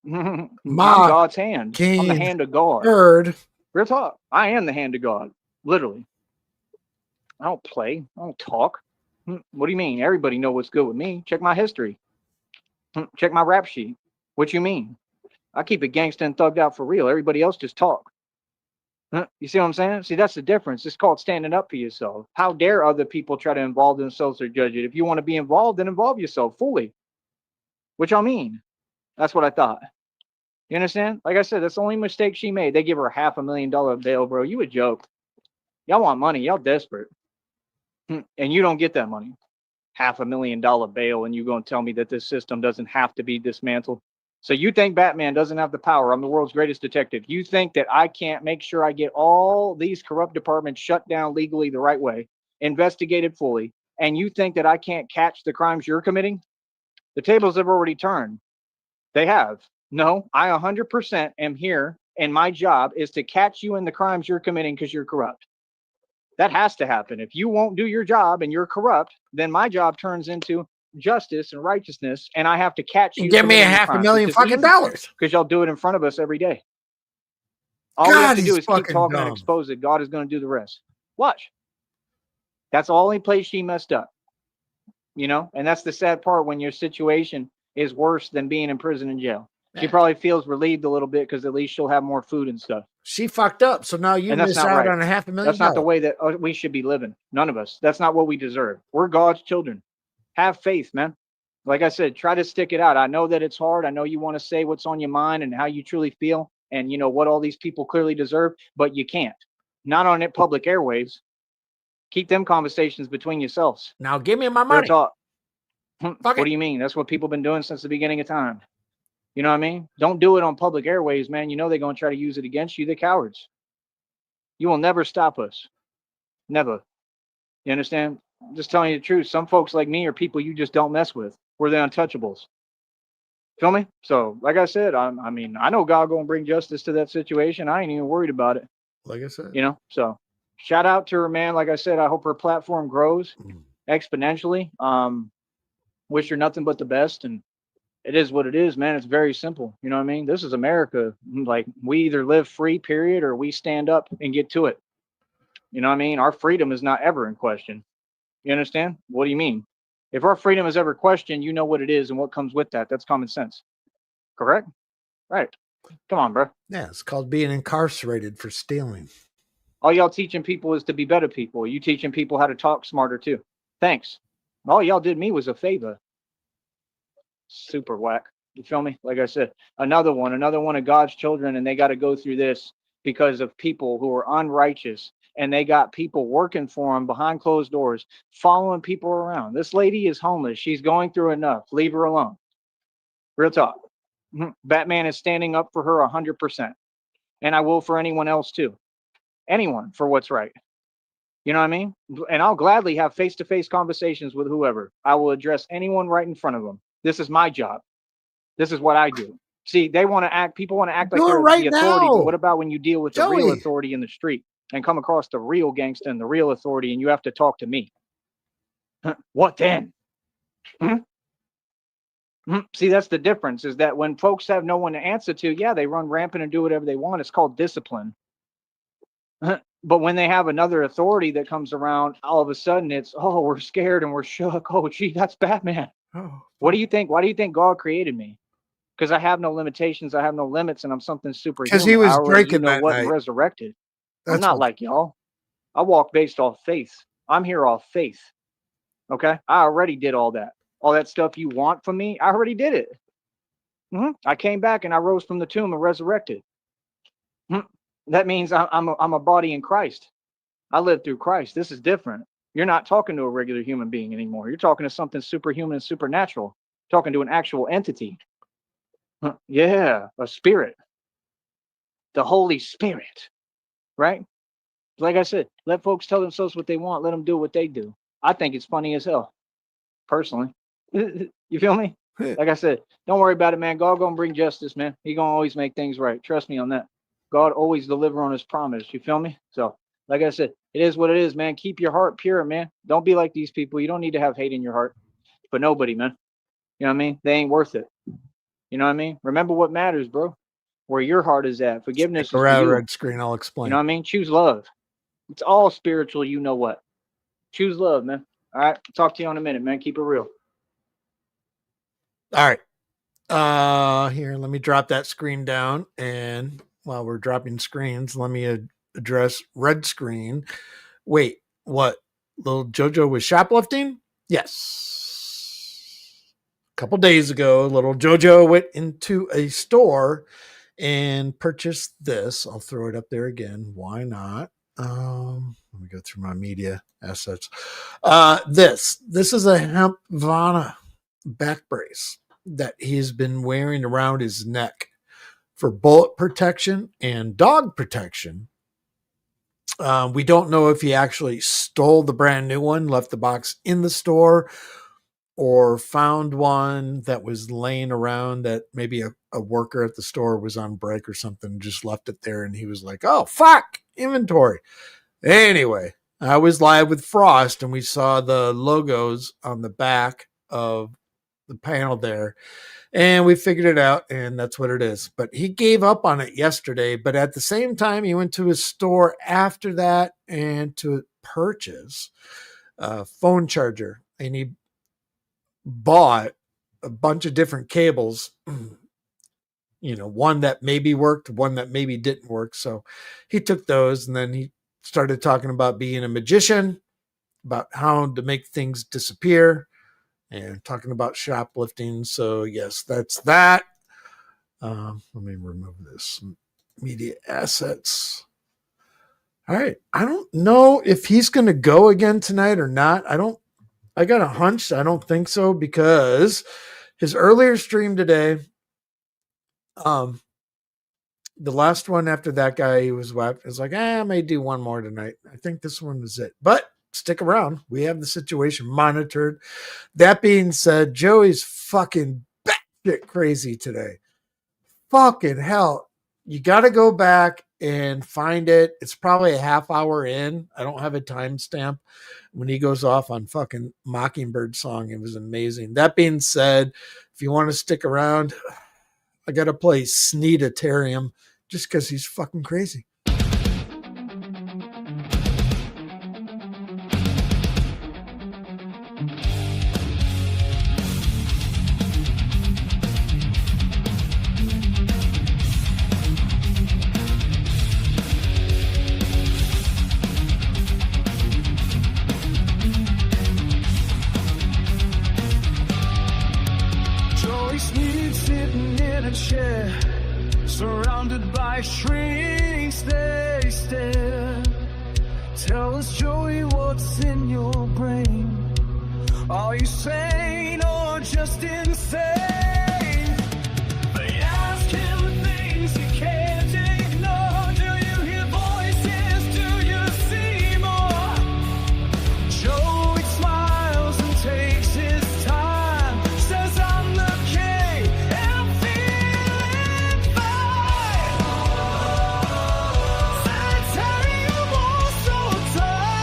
Speaker 2: I'm God's hand. I'm the hand of God.
Speaker 1: Heard.
Speaker 2: Real talk. I am the hand of God. Literally. I don't play. I don't talk. What do you mean? Everybody know what's good with me. Check my history. Check my rap sheet. What you mean? I keep it gangsta and thugged out for real. Everybody else just talk. You see what I'm saying? See, that's the difference. It's called standing up for yourself. How dare other people try to involve themselves or judge it? If you want to be involved, then involve yourself fully. Which I mean, that's what I thought. You understand? Like I said, that's the only mistake she made. They give her $500,000 bail, bro. You a joke. Y'all want money. Y'all desperate. And you don't get that money. $500,000 bail, and you going to tell me that this system doesn't have to be dismantled? So you think Batman doesn't have the power? I'm the world's greatest detective. You think that I can't make sure I get all these corrupt departments shut down legally the right way, investigated fully, and you think that I can't catch the crimes you're committing? The tables have already turned. They have. No, I 100% am here, and my job is to catch you in the crimes you're committing because you're corrupt. That has to happen. If you won't do your job and you're corrupt, then my job turns into justice and righteousness, and I have to catch you.
Speaker 1: Give me $500,000 fucking dollars.
Speaker 2: Because y'all do it in front of us every day. All we have to do is keep talking and expose it. God is going to do the rest. Watch. That's the only place she messed up. You know, and that's the sad part when your situation is worse than being in prison and jail. She probably feels relieved a little bit because at least she'll have more food and stuff.
Speaker 1: She fucked up, so now you miss out on $500,000.
Speaker 2: That's not the way that we should be living. None of us. That's not what we deserve. We're God's children. Have faith, man. Like I said, try to stick it out. I know that it's hard. I know you want to say what's on your mind and how you truly feel and, you know, what all these people clearly deserve, but you can't. Not on it public airwaves. Keep them conversations between yourselves.
Speaker 1: Now give me my money.
Speaker 2: Talk. What do you mean? That's what people have been doing since the beginning of time. You know what I mean? Don't do it on public airwaves, man. You know they're going to try to use it against you. They're cowards. You will never stop us. Never. You understand? I'm just telling you the truth. Some folks like me are people you just don't mess with. We're the untouchables. Feel me? So, like I said, I mean, I know God going to bring justice to that situation. I ain't even worried about it.
Speaker 1: Like I said.
Speaker 2: You know? So, shout out to her, man. Like I said, I hope her platform grows exponentially. Wish her nothing but the best. And it is what it is, man. It's very simple. You know what I mean? This is America. Like, we either live free, period, or we stand up and get to it. You know what I mean? Our freedom is not ever in question. You understand? What do you mean? If our freedom is ever questioned, you know what it is and what comes with that. That's common sense. Correct? Right. Come on, bro.
Speaker 1: Yeah, it's called being incarcerated for stealing.
Speaker 2: All y'all teaching people is to be better people. You teaching people how to talk smarter too. Thanks. All y'all did me was a favor. Super whack. You feel me? Like I said, another one of God's children, and they got to go through this because of people who are unrighteous, and they got people working for them behind closed doors, following people around. This lady is homeless. She's going through enough. Leave her alone. Real talk. Batman is standing up for her 100%. And I will for anyone else too. Anyone for what's right. You know what I mean? And I'll gladly have face-to-face conversations with whoever. I will address anyone right in front of them. This is my job. This is what I do. See, people want to act like they're the authority, but what about when you deal with the real authority in the street and come across the real gangster and the real authority and you have to talk to me? What then? See, that's the difference, is that when folks have no one to answer to, yeah, they run rampant and do whatever they want. It's called discipline. But when they have another authority that comes around, all of a sudden it's, oh, we're scared and we're shook. Oh, gee, that's Batman. Oh. What do you think? Why do you think God created me? Because I have no limitations. I have no limits, and I'm something superhuman.
Speaker 1: Because he was breaking that night.
Speaker 2: Resurrected. I'm not like y'all. I walk based off faith. I'm here off faith. Okay? I already did all that. All that stuff you want from me, I already did it. I came back and I rose from the tomb and resurrected. That means I'm a body in Christ. I live through Christ. This is different. You're not talking to a regular human being anymore. You're talking to something superhuman and supernatural. Talking to an actual entity. Yeah, a spirit. The Holy Spirit. Right? Like I said, let folks tell themselves what they want. Let them do what they do. I think it's funny as hell, personally. You feel me? Like I said, don't worry about it, man. God gonna bring justice, man. He gonna always make things right. Trust me on that. God always deliver on his promise. You feel me? So, like I said, it is what it is, man. Keep your heart pure, man. Don't be like these people. You don't need to have hate in your heart for nobody, man. You know what I mean? They ain't worth it. You know what I mean? Remember what matters, bro. Where your heart is at. Forgiveness is for
Speaker 1: Around
Speaker 2: you.
Speaker 1: red screen, I'll explain.
Speaker 2: You know what I mean? Choose love. It's all spiritual. You know what? Choose love, man. All right. Talk to you in a minute, man. Keep it real.
Speaker 1: All right. Here, let me drop that screen down. And while we're dropping screens, let me address red screen. Wait, what? Little JoJo was shoplifting? Yes. A couple days ago, little JoJo went into a store and purchased this. I'll throw it up there again. Why not? Let me go through my media assets. This is a Hempvana back brace that he's been wearing around his neck for bullet protection and dog protection. We don't know if he actually stole the brand new one, left the box in the store, or found one that was laying around that maybe a worker at the store was on break or something, just left it there, and he was like, oh, fuck, inventory. Anyway, I was live with Frost, and we saw the logos on the back of the panel there, and we figured it out, and that's what it is. But he gave up on it yesterday, but at the same time, he went to his store after that and to purchase a phone charger, and he bought a bunch of different cables, you know, one that maybe worked, one that maybe didn't work. So he took those, and then he started talking about being a magician, about how to make things disappear, and talking about shoplifting. So yes, that's that. Let me remove this media assets. All right. I don't know if he's going to go again tonight or not. I got a hunch. I don't think so, because his earlier stream today, the last one after that guy, he was like, I may do one more tonight. I think this one is it, but stick around. We have the situation monitored. That being said, Joey's fucking batshit crazy today. Fucking hell. You got to go back and find it. It's probably a half hour in. I don't have a timestamp when he goes off on fucking Mockingbird song. It was amazing. That being said, if you want to stick around, I got to play Sneed just because he's fucking crazy.
Speaker 3: Sneed sitting in a chair, surrounded by shrinks, they stare. Tell us, Joey, what's in your brain? Are you sane or just insane? They ask him things he can't ignore. Do you hear voices? Do you see more? Joey smiles and takes his time, says I'm the king and I'm feeling fine. Sanitarium all so tight.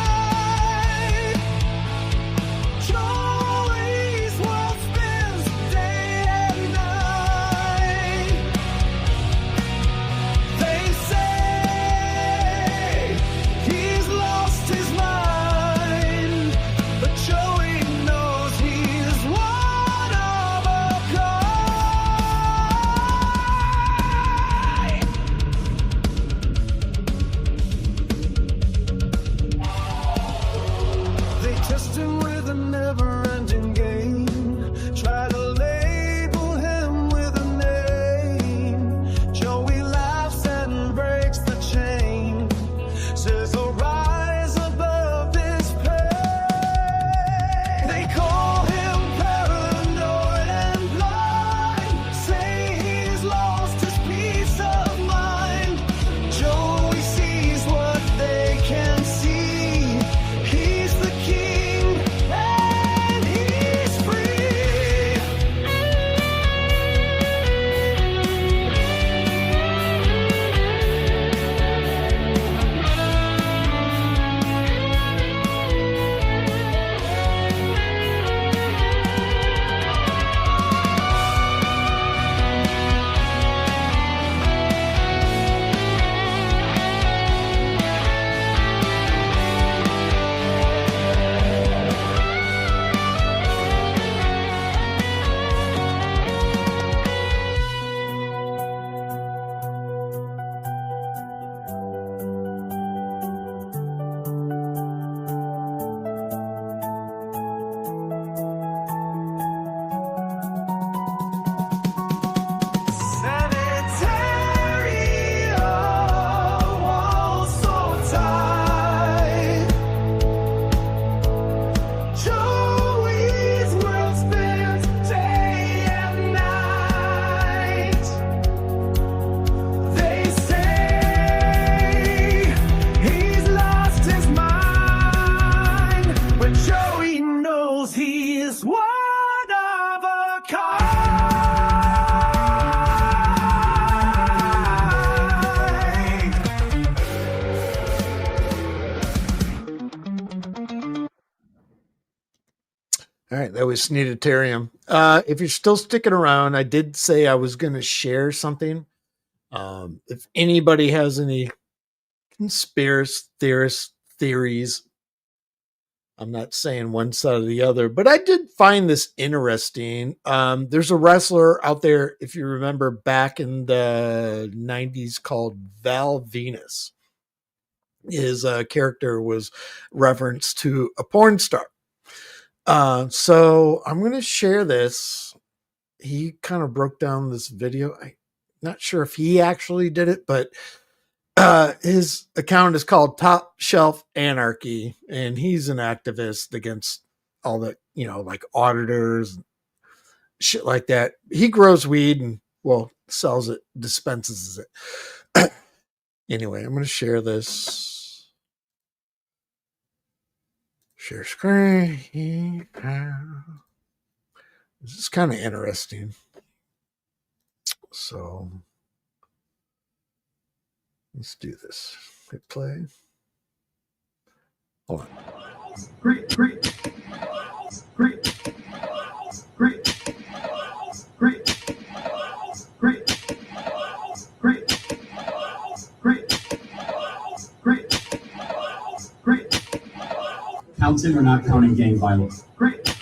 Speaker 3: Joey's world spins day and
Speaker 1: right, that was Sneeditarium. If you're still sticking around, I did say I was going to share something. If anybody has any conspiracy theories, I'm not saying one side or the other, but I did find this interesting. There's a wrestler out there, if you remember back in the 90s, called Val Venus. His character was referenced to a porn star. So I'm going to share this. He kind of broke down this video. I'm not sure if he actually did it, but his account is called Top Shelf Anarchy, and he's an activist against all the, like auditors, shit like that. He grows weed and, well, sells it, dispenses it. Anyway, I'm going to share this. Share screen. This is kind of interesting. So let's do this. Hit play. Hold on. Great.
Speaker 4: Counting or not counting gang violence? Great.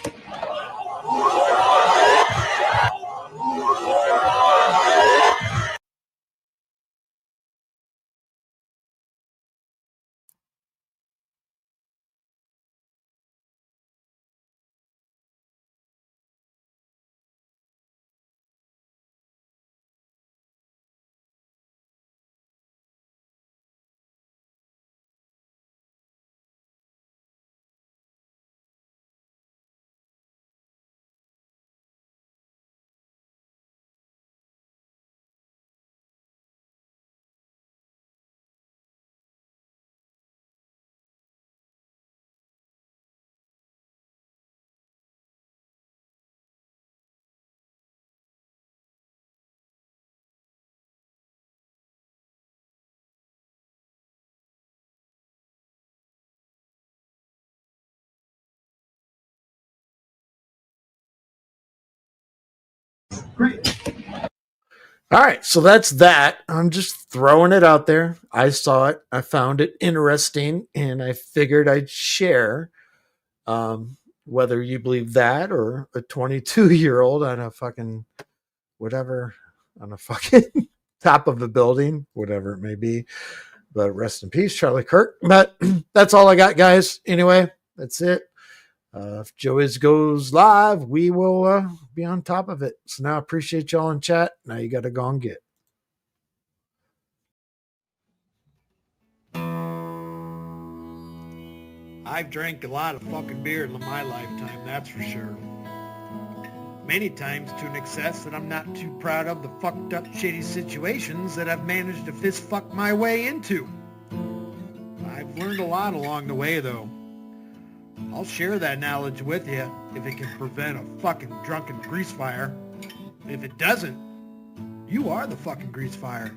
Speaker 1: All right, so that's that. I'm just throwing it out there. I saw it. I found it interesting, and I figured I'd share. Whether you believe that or a 22-year-old on a fucking whatever, on a fucking top of a building, whatever it may be. But rest in peace, Charlie Kirk. But that's all I got, guys. Anyway, that's it. If Joey's goes live, we will be on top of it. So now I appreciate y'all in chat. Now you got to go and get.
Speaker 5: I've drank a lot of fucking beer in my lifetime, that's for sure. Many times to an excess that I'm not too proud of the fucked up shitty situations that I've managed to fist fuck my way into. I've learned a lot along the way though. I'll share that knowledge with you if it can prevent a fucking drunken grease fire. If it doesn't, you are the fucking grease fire.